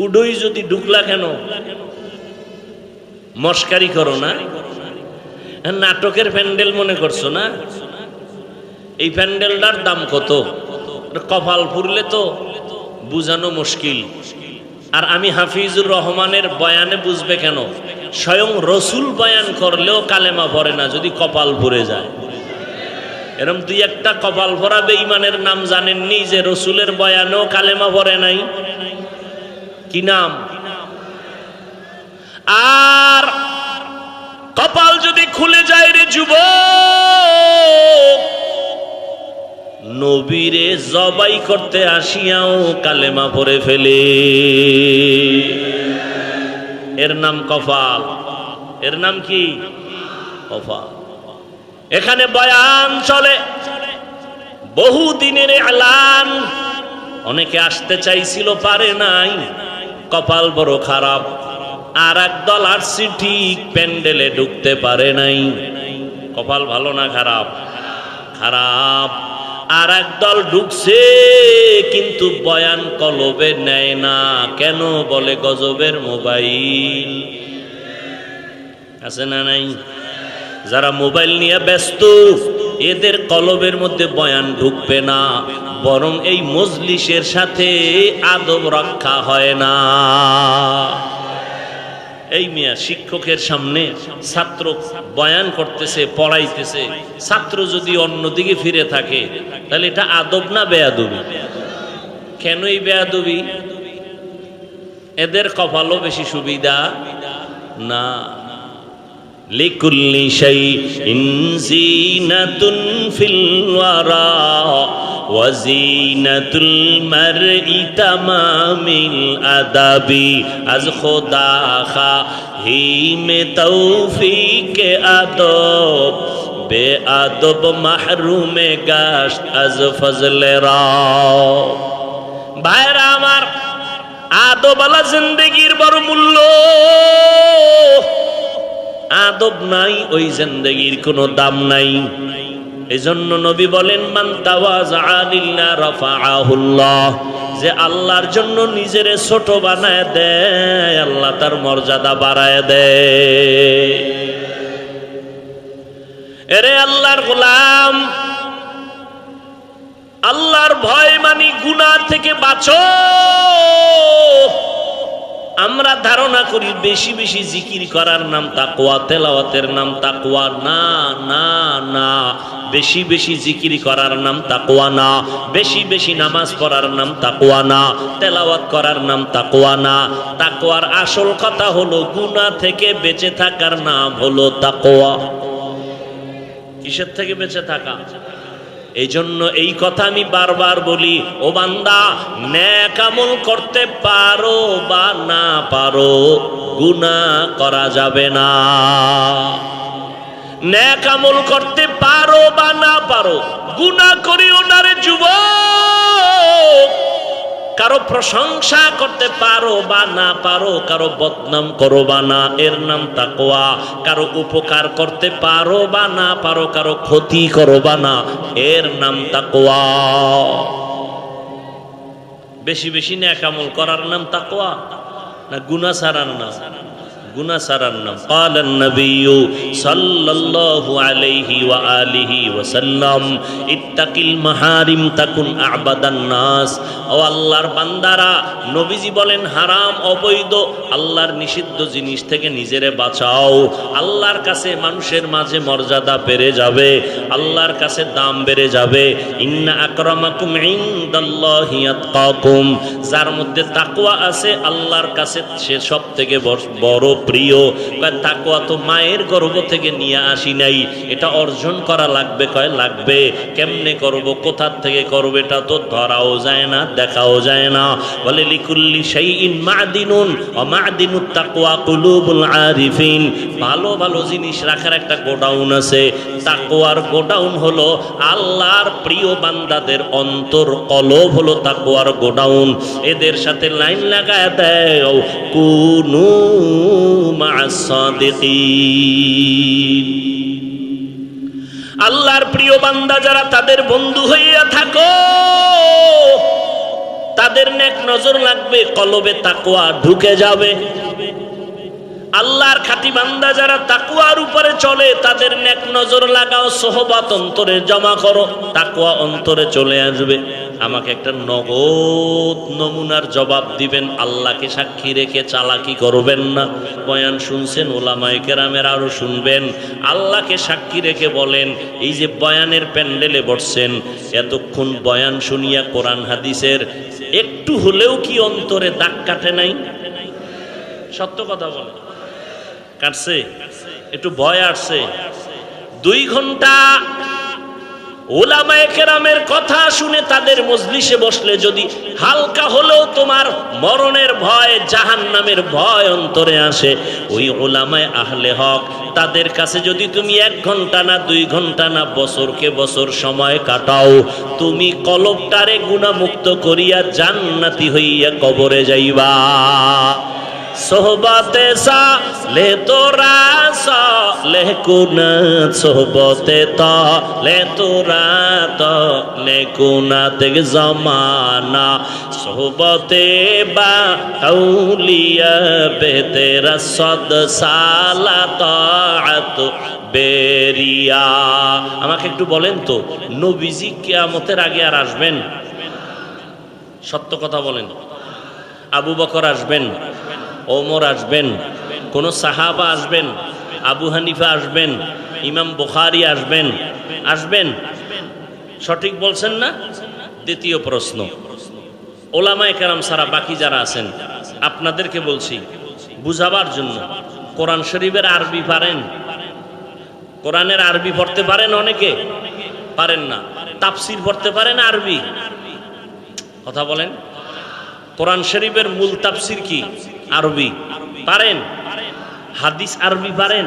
উডই যদি ঢুকলা কেন? মস্কারি করো না? নাটকের প্যান্ডেল মনে করছো না? এই প্যান্ডেলটার দাম কত? কপাল ফুরলে তো বুঝানো মুশকিল। আর আমি হাফিজুর রহমানের বয়ানে বুঝবে কেন? স্বয়ং রসুল বয়ান করলেও কালেমা পড়ে না যদি কপাল ফুরে যায়। এরকম দুই একটা কপাল ভরা বেঈমানের নাম জানেননি যে রসুলের বয়ানেও কালেমা পড়ে নাই? কি নাম? আর কপাল যদি খুলে যায় রে যুবক, নবীরে জবাই করতে আসিয়াও কালেমা পড়ে ফেলে। এর নাম কপাল। এর নাম কি? কপাল। এখানে বয়ান চলে, বহু দিনের এলান। অনেকে আসতে চাইছিল, পারে নাই, কপাল বড় খারাপ। আর একদল আসছে ঠিক, প্যান্ডেলে ঢুকতে পারে নাই। কপাল ভালো না খারাপ? খারাপ। আর একদল ঢুকছে কিন্তু বয়ান কলবে নেয় না। কেন? বলে গজবের মোবাইল আছে না নাই? যারা মোবাইল নিয়ে ব্যস্ত, এদের কলবের মধ্যে বয়ান ঢুকবে না, বরং এই মজলিসের সাথে আদব রক্ষা হয় না। এই মিয়া শিক্ষকের সামনে ছাত্র বয়ান করতেছে, পড়াইতেছে, ছাত্র যদি অন্যদিকে ফিরে থাকে তাহলে এটা আদব না বেয়াদবি? কেন এই বেয়াদবি? এদের কপালও বেশি সুবিধা না। লিকুল্লি শাইইন জিনাতুন ফিল ওয়ারা ওয়া জিনাতুল মারই তামামিল আদাবি। আজ খোদা খাহিমে তৌফিকে আদব, বে আদব মাহরুমে গাশত আজ ফজলে রাব। ভাইরা আমার, আদবওয়ালা জিন্দেগির বড় মূল্য। আদব নাই, ওই জিন্দেগির কোনো দাম নাই। এজন্য নবী বলেন, মান তাওয়াজা লিল্লাহ রাফাআহুল্লাহ। যে আল্লাহর জন্য নিজেরে ছোট বানায় দেয়, আল্লাহ তার মর্যাদা বাড়ায় দেয়। এরে আল্লাহর গোলাম, আল্লাহর ভয় মানি গুনাহ থেকে বাঁচো। আমরা ধারণা করি বেশি বেশি জিকির করার নাম তাকওয়া, তেলাওয়াতের নাম তাকওয়া। না না না, বেশি বেশি জিকির করার নাম তাকওয়া না, বেশি বেশি নামাজ পড়ার নাম তাকওয়া না, তেলাওয়াত করার নাম তাকওয়া না। তাকওয়ার আসল কথা হলো গুনাহ থেকে বেঁচে থাকার নাম হলো তাকওয়া। কিসের থেকে বেঁচে থাকা? এই জন্য এই কথা আমি বারবার বলি, ও বান্দা, নেক আমল করতে পারো বা না পারো, গুনাহ করা যাবে না। নেক আমল করতে পারো বা না পারো, গুনাহ করিও না রে যুবক। কারো প্রশংসা করতে পারো বা না পারো, কারো বদনাম করো বা না, এর নাম তাকওয়া। কারো উপকার করতে পারো বা না পারো, কারো ক্ষতি করো বা না, এর নাম তাকওয়া। বেশি বেশি নেক আমল করার নাম তাকওয়া না গুনাহ ছাড়ার নাম? গুনাহ ছাড়ার নাম। ক্বালান নবিয়্যু সাল্লাল্লাহু আলাইহি ওয়া আলিহি ওয়া সাল্লাম, ইত্তাকিল মাহারিম তাকুন আ'বাদান নাস। ও আল্লাহর বান্দারা, নবীজি বলেন, হারাম অবৈধ আল্লাহর নিষিদ্ধ জিনিস থেকে নিজেরে বাঁচাও। আল্লাহর কাছে মানুষের মাঝে মর্যাদা বেড়ে যাবে, আল্লাহর কাছে দাম বেড়ে যাবে। ইন্না আকরামাকুম ইনদাল্লাহি আতকাকুম। যার মধ্যে তাকওয়া আছে, আল্লাহর কাছে সে সবথেকে বড় প্রিয়। তাকওয়া তো মায়ের গর্ভ থেকে নিয়ে আসি নাই, এটা অর্জন করা লাগবে। কয় লাগবে। কেমনে করব, কোথা থেকে করব, এটা তো ধরাও যায় না, দেখাও যায় না। বলে লিকুল্লি শাইইন মাদিনুন ওয়া মাদিনুত তাকওয়া কুলুবুল আরিফিন। ভালো ভালো জিনিস রাখার একটা গোডাউন আছে। তাকওয়ার গোডাউন হলো আল্লাহর প্রিয় বান্দাদের অন্তর, কলব হলো তাকওয়ার গোডাউন। এদের সাথে লাইন লাগায় দেও, কুনু মা'আস সাদিকিন। আল্লাহর প্রিয় বান্দা যারা, তাদের বন্ধু হইয়া থাকো। তাদের নেক নজর লাগবে, কলবে তাকওয়া ঢুকে যাবে। আল্লাহর খাঁটি বান্দা যারা তাকওয়ার উপরে চলে তাদের নেক নজর লাগাও, সোহবত অন্তরে জমা করো, তাকওয়া অন্তরে চলে আসবে। আমাকে একটা নগদ নমুনার জবাব দিবেন, আল্লাহকে সাক্ষী রেখে চালাকি করবেন না। বয়ান শুনছেন, ওলামায়ে কেরামের আরো শুনবেন। আল্লাহকে সাক্ষী রেখে বলেন, এই যে বয়ানের প্যান্ডেলে বসছেন, এতক্ষণ বয়ান শুনিয়া কোরআন হাদিসের একটু হলেও কি অন্তরে দাগ কাটে নাই? সত্য কথা বলে কাটছে? একটু ভয় আসছে? 2 ঘন্টা উলামায়ে কেরামের কথা শুনে তাদের মজলিসে বসলে যদি হালকা হলেও তোমার মরণের ভয়, জাহান্নামের ভয় অন্তরে আসে, ওই উলামায়ে আহলে হক তাদের কাছে যদি তুমি 1 ঘন্টা না 2 ঘন্টা না বছরকে বছর সময় কাটাও, তুমি কলবটারে গুনাহমুক্ত করিয়া জান্নাতি হইয়া কবরে যাইবা। সোহবতে সালে তোরা সালে কুনা, সোহবতে তালে তোরা তালে কুনা থেকে জমানা, সোহবতে বা আউলিয়া বেতেরা সদ সালাত বেরিয়া। আমাকে একটু বলেন তো, নবীজি কিয়ামতের আগে আর আসবেন? সত্য কথা বলেন। আবু বকর আসবেন, ওমর আসবেন, কোন সাহাবা আসবেন, আবু হানিফা আসবেন, ইমাম বুখারী আসবেন? আসবেন? সঠিক বলছেন না? দ্বিতীয় প্রশ্ন, ওলামায়ে কেরাম ছাড়া বাকি যারা আছেন আপনাদেরকে বলছি বুঝাবার জন্য, কোরআন শরীফের আরবি পারেন? কোরআনের আরবি পড়তে পারেন? অনেকে পারেন না। তাফসীর পড়তে পারেন আরবি? কথা বলেন। কোরআন শরীফের মূল তাফসীর কি? আরবি। পারেন? হাদিস আরবি পারেন?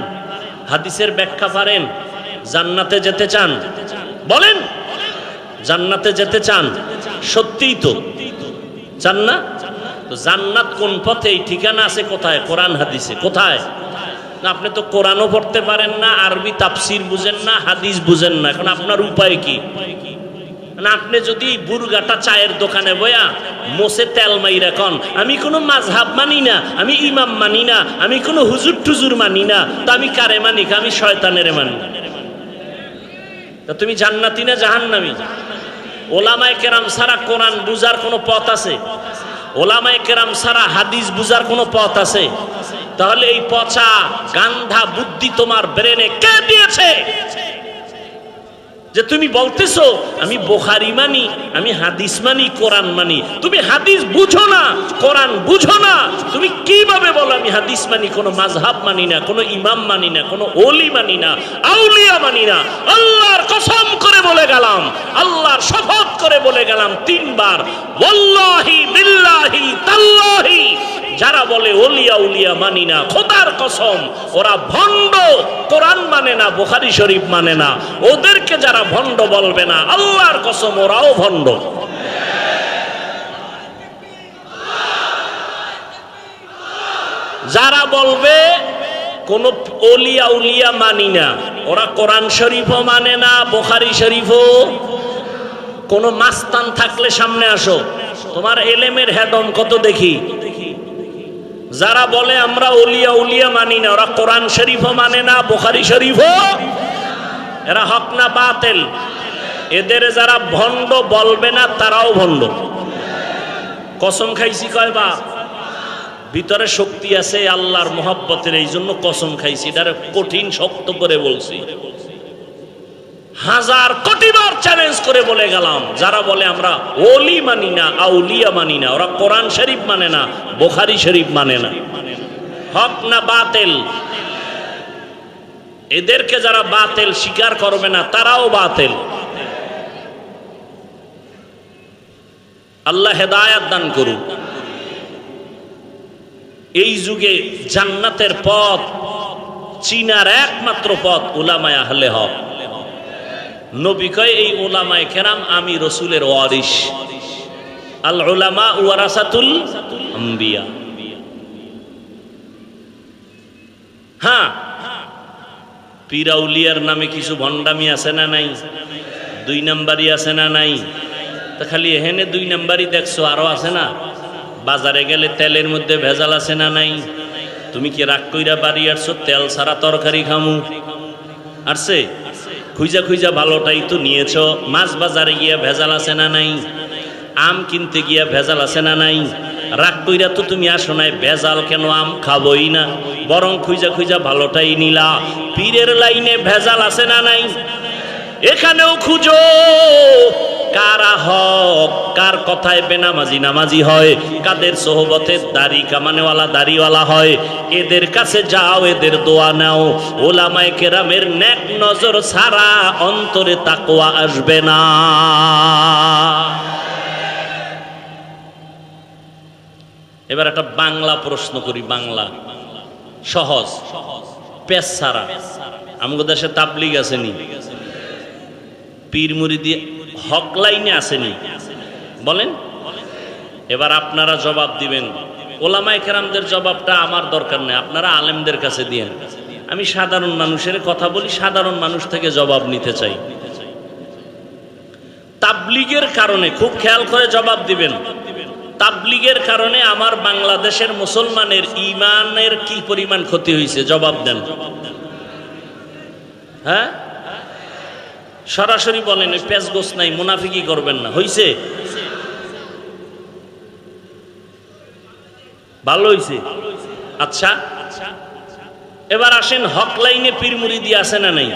হাদিসের ব্যাখ্যা পারেন? জান্নাতে যেতে চান? বলেন, জান্নাতে যেতে চান? সত্যিই তো চান না? তো জান্নাত কোন পথে? এই ঠিকানা আছে কোথায়? কোরআন হাদিসে। কোথায়? না, আপনি তো কোরআনও পড়তে পারেন না, আরবি তাফসীর বুঝেন না, হাদিস বুঝেন না, এখন আপনার উপায় কি? না, আপনি যদি বুরগাটা চায়ের দোকানে বয়া মোসে তেল মাইরা কন, আমি কোনো মাযহাব মানি না, আমি ইমাম মানি না, আমি কোনো হুজুর টুজুর মানি না, তো আমি কারে মানি? আমি শয়তানের মানি। তা তুমি জান্নাতি না জাহান্নামী? ওলামায়ে কেরাম ছাড়া কোরআন বুঝার কোনো পথ আছে? ওলামায়ে কেরাম ছাড়া হাদিস বুঝার কোনো পথ আছে? তাহলে এই পচা গান্ধা বুদ্ধি তোমার ব্রেনে কে দিয়েছে যে তুমি বলতেছো আমি বুখারী মানি, আমি হাদিস মানি, কোরআন মানি? তুমি হাদিস বুঝো না, কোরআন বুঝো না, তুমি কিভাবে বলো আমি হাদিস মানি? কোনো মাযহাব মানি না, কোনো ইমাম মানি না, কোনো ওলি মানি না, আউলিয়া মানি না। আল্লাহর কসম করে বলে গেলাম, আল্লাহর শপথ করে বলে গেলাম 3 বার, ওয়াল্লাহি বিল্লাহি তাল্লাহি, যারা বলে ওলিয়া উলিয়া মানি না, খোদার কসম ওরা ভণ্ড। কোরআন মানে না, বুখারী শরীফ মানে না, ওদেরকে যারা ভণ্ড বলবে না, আল্লাহর কসম ওরাও ভণ্ড। যারা বলবে কোন ওলিয়া উলিয়া মানি না, ওরা কোরআন শরীফও মানে না, বুখারী শরীফও। কোন মাস্তান থাকলে সামনে আসো, তোমার এলেমের হেডম কত দেখি। যারা বলে আমরা ওলিয়া উলিয়া মানি না, ওরা কোরআন শরীফও মানে না, বুখারী শরীফও। এরা হক না বাতিল? এদের যারা ভণ্ড বলবে না তারাও ভণ্ড। কসম খাইছি কয়বার? ভিতরে শক্তি আছে আল্লাহর মহব্বতের, এই জন্য কসম খাইছি, এটারে কঠিন শক্ত করে বলছি। 1000 কোটি বার চ্যালেঞ্জ করে বলে গেলাম, যারা বলে আমরা ওলি মানি না, আউলিয়া মানি না, ওরা কোরআন শরীফ মানে না, বুখারী শরীফ মানে না। হক না বাতিল? এদেরকে যারা বাতিল স্বীকার করবে না তারাও বাতিল। আল্লাহ হেদায়েত দান করুক। এই যুগে জান্নাতের পথ চিনার একমাত্র পথ উলামায়ে আহলে হক। নবী কয় এই উলামায়ে কেরাম আমি রাসূলের ওয়ারিস, আল উলামা ওয়ারাসাতুল আম্বিয়া। হ্যাঁ, পীরাউলিয়ার নামে কিছু ভণ্ডামি আছে না নাই? 2 নাম্বারই আছে না নাই? তো খালি এখানে 2 নাম্বারই দেখছো, আরো আছে না? বাজারে গেলে তেলের মধ্যে ভেজাল আছে না নাই? তুমি কি রাগ কইরা বাড়ি আসছো তেল ছাড়া তরকারি খামু? আসছে? খুঁজা খুঁজা ভালোটাই তো নিয়েছো। মাছ বাজারে গিয়া ভেজাল আছে না নাই? আম কিনতে গিয়া ভেজাল আছে না নাই? রাগ কইরা তো তুমি আসো নাই, ভেজাল কেন আম খাবই না, বরং খুঁজা খুঁজা ভালোটাই নিলা। পীরের লাইনে ভেজাল আছে না নাই? এখানেও খুঁজো কারা হক, কার কথায় বেনামাজি নামাজি হয়, কাদের সোহবতে দাড়ি কামানেওয়ালা দাড়িওয়ালা হয়, এদের কাছে যাও, এদের দোয়া নাও। ওলামায়ে কেরামের নেক নজর ছাড়া অন্তরে তাকওয়া আসবে না। এবার একটা বাংলা প্রশ্ন করি, বাংলা সহজ, পেশ ছাড়া। আমাদের দেশে তাবলিগ আসেনি, পীর মুরিদি হক লাইনে আসেনি, বলেন। এবার আপনারা জবাব দিবেন। ওলামায়ে কেরামদের জবাবটা আমার দরকার নেই, আপনারা আলেমদের কাছে দিয়েন। আমি সাধারণ মানুষের কথা বলি, সাধারণ মানুষ থেকে জবাব নিতে চাই। তাবলিগের কারণে, খুব খেয়াল করে জবাব দিবেন, তাবলিগের কারণে আমার বাংলাদেশের মুসলমানের ঈমানের কি পরিমাণ ক্ষতি হয়েছে, জবাব দেন। হ্যাঁ, সরাসরি বলেন, ওই পেঁচগোছ নাই, মুনাফিকি করবেন না। হইছে? ভালো হইছে? আচ্ছা, এবার আসেন হক লাইনে পীর মুরিদি আছে না নাই?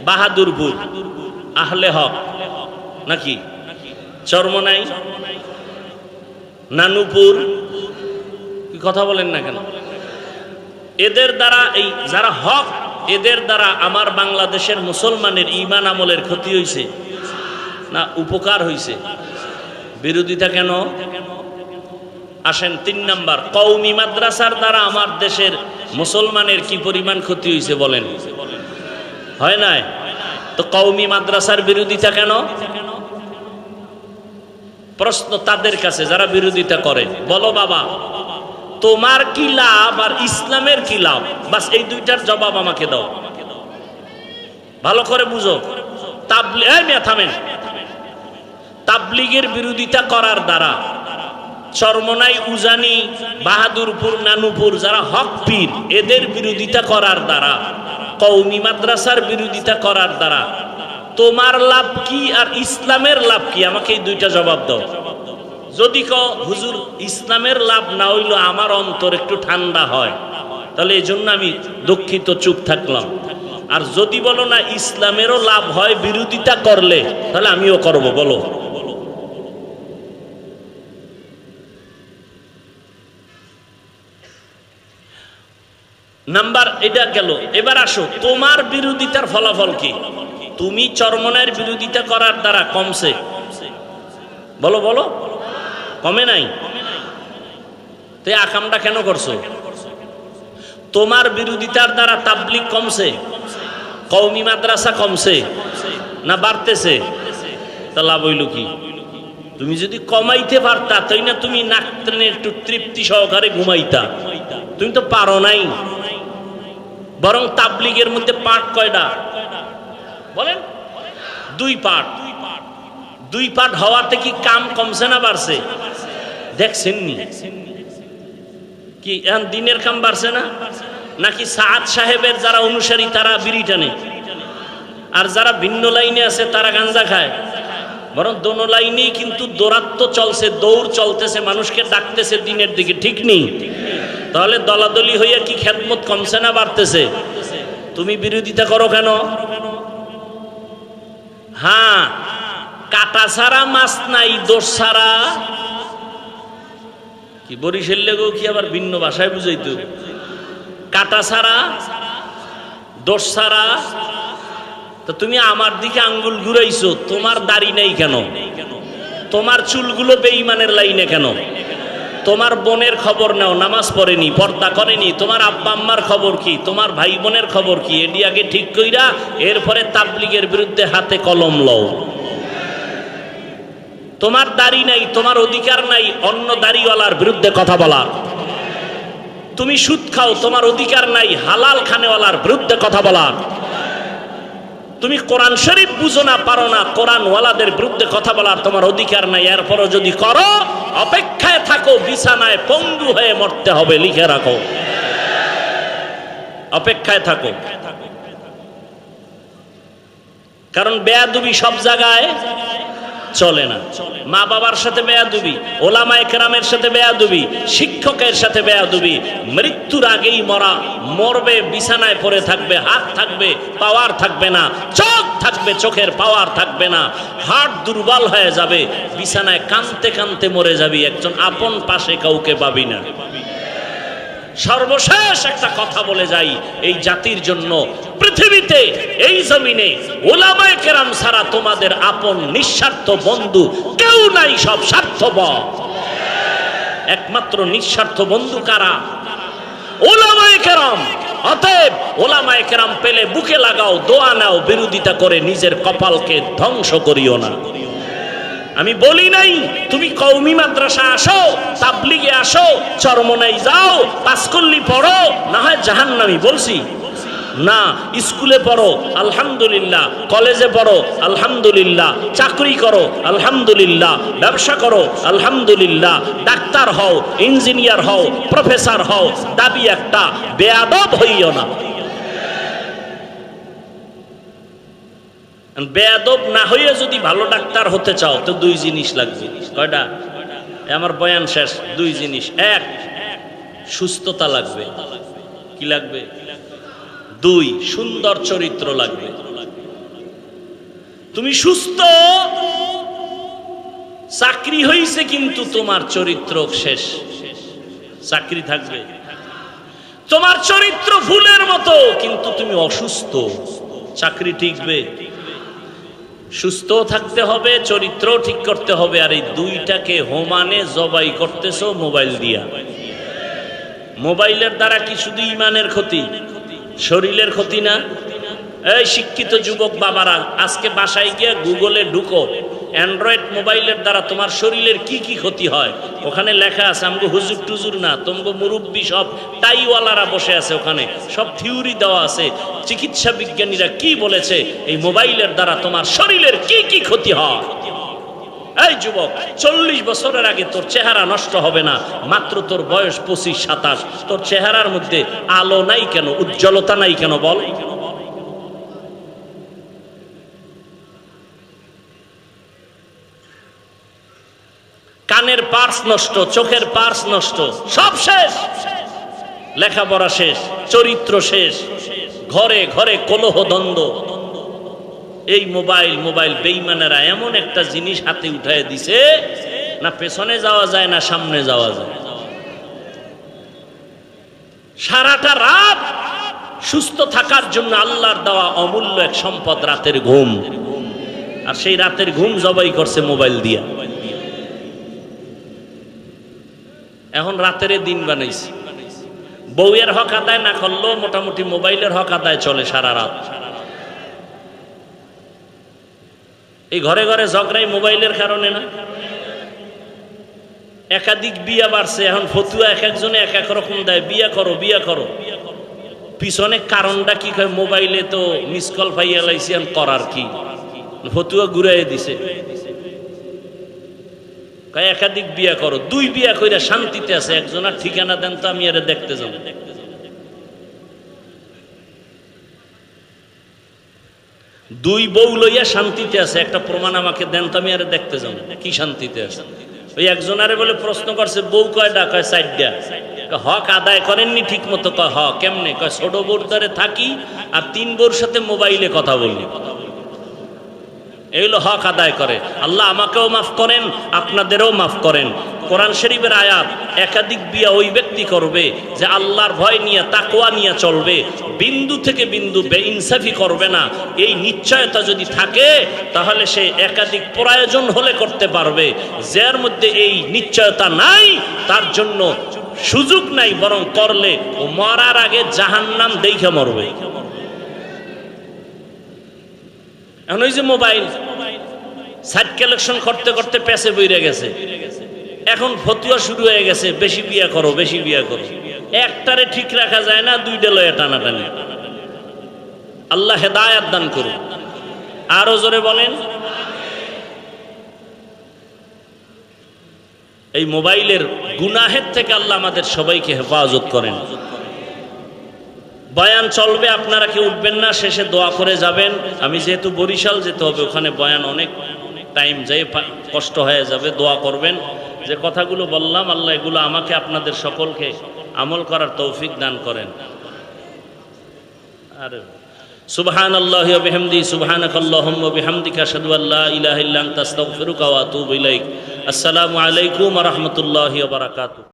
বাহাদুরপুর আহলে হক নাকি? চরমনাই, নানুপুর, কি কথা বলেন না কেন? এদের দ্বারা, এই যারা হক, এদের দ্বারা আমার বাংলাদেশের মুসলমানের ঈমান আমলের ক্ষতি হয়েছে না উপকার হয়েছে? বিরোধিতা কেন? আসেন 3 নাম্বার, কওমি মাদ্রাসার দ্বারা আমার দেশের মুসলমানের কি পরিমাণ ক্ষতি হয়েছে বলেন? হয় নাই? তো কওমি মাদ্রাসার বিরোধিতা কেন? প্রশ্ন তাদের কাছে যারা বিরোধিতা করে, বলো বাবা, তোমার কি লাভ আর ইসলামের কি লাভ? বাস এই দুইটার জবাব আমাকে দাও, ভালো করে বুঝো। থামেন। তাবলিগের বিরোধিতা করার দ্বারা চরমনাই, উজানি, বাহাদুরপুর, নানুপুর যারা হক পীর, এদের বিরোধিতা করার দ্বারা, কওমি মাদ্রাসার বিরোধিতা করার দ্বারা তোমার লাভ কি আর ইসলামের লাভ কি? আমাকে এই দুইটা জবাব দাও। যদি কও হুজুর ইসলামের লাভ না হইল আমার অন্তর একটু ঠান্ডা হয়, তাহলে এই জন্য আমি দুঃখিত, চুপ থাকলাম। আর যদি বলো না ইসলামেরও লাভ হয় বিরোধিতা করলে, তাহলে আমিও করব। বলো। নাম্বার এটা গেল। এবার আসো, তোমার বিরোধিতার ফলাফল কি? তুমি চরমনায়ের বিরোধিতা করার দ্বারা কমছে, বলো বলো, কমে নাই? তো আকামটা কেন করছো? তোমার বিরোধিতার দ্বারা তাবলিগ কমছে, কওমি মাদ্রাসা কমছে না বাড়তেছে? তা লাভ হইল কি? তুমি যদি কমাইতে পারতা, তাই না তুমি নাক টেনে একটু তৃপ্তি সহকারে ঘুমাইতা। তুমি তো পারো নাই। বরং তাবলিগের মধ্যে পার্ট কয়টা বলেন? 2 পার্ট। 2 পার্ট হওয়াতে কি কাম কমছে না বাড়ছে? দেখছেন নি কি এখন দিনের কাম বাড়ছে না? নাকি সাদ সাহেবের যারা অনুসারী তারা বিড়ি টানে, আর যারা ভিন্ন লাইনে আছে তারা গাঞ্জা খায়? বরং দোনো লাইনেই কিন্তু দৌরাত্ম চলছে, দৌড় চলতেছে, মানুষকে ডাকতেছে দিনের দিকে, ঠিক নেই? তাহলে দলাদলি হইয়া কি খেদমত কমছে না বাড়তেছে? তুমি বিরোধিতা করো কেন? হ্যাঁ, কাটা ছাড়া মাছ নাই, দোষ ছাড়া কি? বরিশাল লেগেও কি আবার ভিন্ন ভাষায় বুঝাইতো? কাটা ছাড়া, দোষ ছাড়া। তো তুমি আমার দিকে আঙ্গুল ঘুরাইছো, তোমার দাড়ি নেই কেন? তোমার চুলগুলো বেঈমানের লাইনে কেন? তোমার বোনের খবর নাও, নামাজ পড়েনি, পর্দা করেনি, তোমার আব্বা আম্মার খবর কি? তোমার ভাই বোনের খবর কি? এটি আগে ঠিক কইরা এরপরে তাবলিগের বিরুদ্ধে হাতে কলম লও। তোমার দাড়ি নাই, তোমার অধিকার নাই অন্য দাড়িওয়ালার বিরুদ্ধে কথা বলার। তুমি সুদ খাও, তোমার অধিকার নাই হালাল খানেওয়ালার বিরুদ্ধে কথা বলার। তুমি কোরআন শরীফ বুঝো না, পারো না, কোরআন ওয়ালাদের বিরুদ্ধে কথা বলার তোমার অধিকার নাই, এরপরও যদি করো অপেক্ষায় থাকো, বিছানায় পঙ্গু হয়ে মরতে হবে, লিখে রাখো, অপেক্ষায় থাকো। কারণ বেয়াদবি সব জায়গায় চলে না। মা বাবার সাথে বেয়াদবি, ওলামায়ে কেরামের সাথে বেয়াদবি, শিক্ষকের সাথে বেয়াদবি। মৃত্যুর আগেই মরবে, বিছানায় পড়ে থাকবে, হাত থাকবে, পাওয়ার থাকবে না, চোখ থাকবে, চোখের পাওয়ার থাকবে না, হার্ট দুর্বল হয়ে যাবে, বিছানায় কাঁদতে কাঁদতে মরে যাবি, একজন আপন পাশে কাউকে পাবি না। সর্বশেষ একটা কথা বলে যাই, এই জাতির জন্য পৃথিবীতে, এই জমিনে ওলামায়ে কেরাম ছাড়া তোমাদের আপন নিঃস্বার্থ বন্ধু কেউ নাই, সব স্বার্থপর। একমাত্র নিঃস্বার্থ বন্ধু কারা? ওলামায়ে কেরাম। অতএব ওলামায়ে কেরাম পেলে বুকে লাগাও, দোয়া নাও, বিরোধিতা করে নিজের কপালকে ধ্বংস করিও না। আমি বলি নাই তুমি কওমি মাদ্রাসা আসো, তাবলিগে আসো, চরমনাই যাও, পাঁচকল্লি পড়ো, না হয় জাহান্নামী, বলছি না। স্কুলে পড়ো আলহামদুলিল্লাহ, কলেজে পড়ো আলহামদুলিল্লাহ, চাকরি করো আলহামদুলিল্লাহ, ব্যবসা করো আলহামদুলিল্লাহ, ডাক্তার হও, ইঞ্জিনিয়ার হও, প্রফেসর হও, দাবি একটা, বেয়াদব হইও না। বেয়াদব না হইয়া যদি ভালো ডাক্তার হতে চাও তো দুই জিনিস লাগবে। কয়টা? আমার বয়ান শেষ। দুই জিনিস। এক, সুস্থতা লাগবে। কি লাগবে? দুই, সুন্দর চরিত্র লাগবে। তুমি সুস্থ, চাকরি হইছে কিন্তু তোমার চরিত্র শেষ, চাকরি থাকবে। তোমার চরিত্র ফুলের মতো কিন্তু তুমি অসুস্থ, চাকরি টিকবে? সুস্থ থাকতে হবে, চরিত্র ঠিক করতে হবে। আর এই দুইটাকে হোমানে জবাই করতেছো মোবাইল দিয়া। মোবাইলের দ্বারা কি শুধু ইমানের ক্ষতি, শরীরের ক্ষতি না? এই শিক্ষিত যুবক বাবারা, আজকে বাসায় গিয়ে গুগলে ঢুকো, অ্যান্ড্রয়েড মোবাইলের দ্বারা তোমার শরীরের কি কি ক্ষতি হয় ওখানে লেখা আছে। আমগো হুজুর টুজুর না, তোমগো মুরব্বী সব টাইওয়ালারা বসে আছে, ওখানে সব থিওরি দেওয়া আছে, চিকিৎসা বিজ্ঞানীরা কি বলেছে এই মোবাইলের দ্বারা তোমার শরীরের কি কি ক্ষতি হয়। এই যুবক, 40 বছরের আগে তোর চেহারা নষ্ট হবে না, মাত্র তোর বয়স 25-27, তোর চেহারার মধ্যে আলো নাই কেন, উজ্জ্বলতা নাই কেন বল? কানের পার্স নষ্ট, চোখের পার্স নষ্ট, সব শেষ, লেখাপড়া শেষ, চরিত্র শেষ, ঘরে ঘরে কলহ দ্বন্দ্ব। এই মোবাইল বেঈমানেরা এমন একটা জিনিস হাতে উঠায় দিছে, না পেছনে যাওয়া যায় না সামনে যাওয়া যায়। সারাটা রাত সুস্থ থাকার জন্য আল্লাহর দেওয়া অমূল্য এক সম্পদ রাতের ঘুম, আর সেই রাতের ঘুম জবাই করছে মোবাইল দিয়া। এখন রাতের দিন বানাইছে। বউয়ের হক আদায় না করলেও মোটামুটি মোবাইলের হক আদায় চলে সারা রাত। এই ঘরে ঘরে ঝগড়াই মোবাইলের কারণে না? একাধিক বিয়া বাড়ছে, এখন ফতুয়া এক একজনে এক এক রকম দেয়, বিয়া করো বিয়া করো। পিছনে কারণটা কি? মোবাইলে তো মিস কল পাইয়া লাইছি, করার কি? ফতুয়া ঘুরাই দিছে, একাধিক বিয়া করো। 2 বিয়া কইরা শান্তিতে আছে, একজনের ঠিকানা দেন তো আমি আরে দেখতে যাব। 2 বউ লইয়া শান্তিতে আছে, একটা প্রমাণ আমাকে দেন তো আমি আরে দেখতে যাব কি শান্তিতে আছে। ওই একজনারে বলে প্রশ্ন করছে, বউ কয়টা? কয় 4টা। হক আদায় করেননি ঠিক মতো? কয় হ। কেমনে? কয় ছোট বউর দ্বারে থাকি আর 3 বউর সাথে মোবাইলে কথা বলি, এইগুলো হক আদায় করে। আল্লাহ আমাকেও মাফ করেন, আপনাদেরও মাফ করেন। কোরআন শরীফের আয়াত, একাধিক বিয়া ওই ব্যক্তি করবে যে আল্লাহর ভয় নিয়ে, তাকওয়া নিয়ে চলবে, বিন্দু থেকে বিন্দু বেইনসাফি করবে না। এই নিশ্চয়তা যদি থাকে তাহলে সে একাধিক প্রয়োজন হলে করতে পারবে। যার মধ্যে এই নিশ্চয়তা নাই তার জন্য সুযোগ নাই, বরং করলে ও মরার আগে জাহান্নাম দেখে মরবে। এখন ওই যে মোবাইল সাইড কালেকশন করতে করতে পেছে বইরে গেছে, এখন ফতুয়া শুরু হয়ে গেছে, বেশি বিয়া করো বেশি বিয়া করো। একটারে ঠিক রাখা যায় না, 2টা লয়ে টানাটানি। আল্লাহ হেদায়াত দান করুন। আরো জোরে বলেন। এই মোবাইলের গুনাহের থেকে আল্লাহ আমাদের সবাইকে হেফাজত করেন। বয়ান চলবে, আপনারা কি উঠবেন না? শেষে দোয়া করে যাবেন। আমি যেহেতু বরিশাল যেতে হবে, ওখানে বয়ান অনেক টাইম যাই কষ্ট হয়ে যাবে। দোয়া করবেন যে কথাগুলো বললাম, আল্লাহ এগুলো আমাকে আপনাদের সকলকে আমল করার তৌফিক দান করেন। আরে সুবহানাল্লাহি ওয়া বিহামদিহি সুবহানাকাল্লাহুম্মা ওয়া বিহামদিকা আশহাদু আল্লা ইলাহা ইল্লা আনতা আস্তাগফিরুকা ওয়া আতুবু ইলাইক। আসসালামু আলাইকুম ওয়া রাহমাতুল্লাহি ওয়া বারাকাতুহু।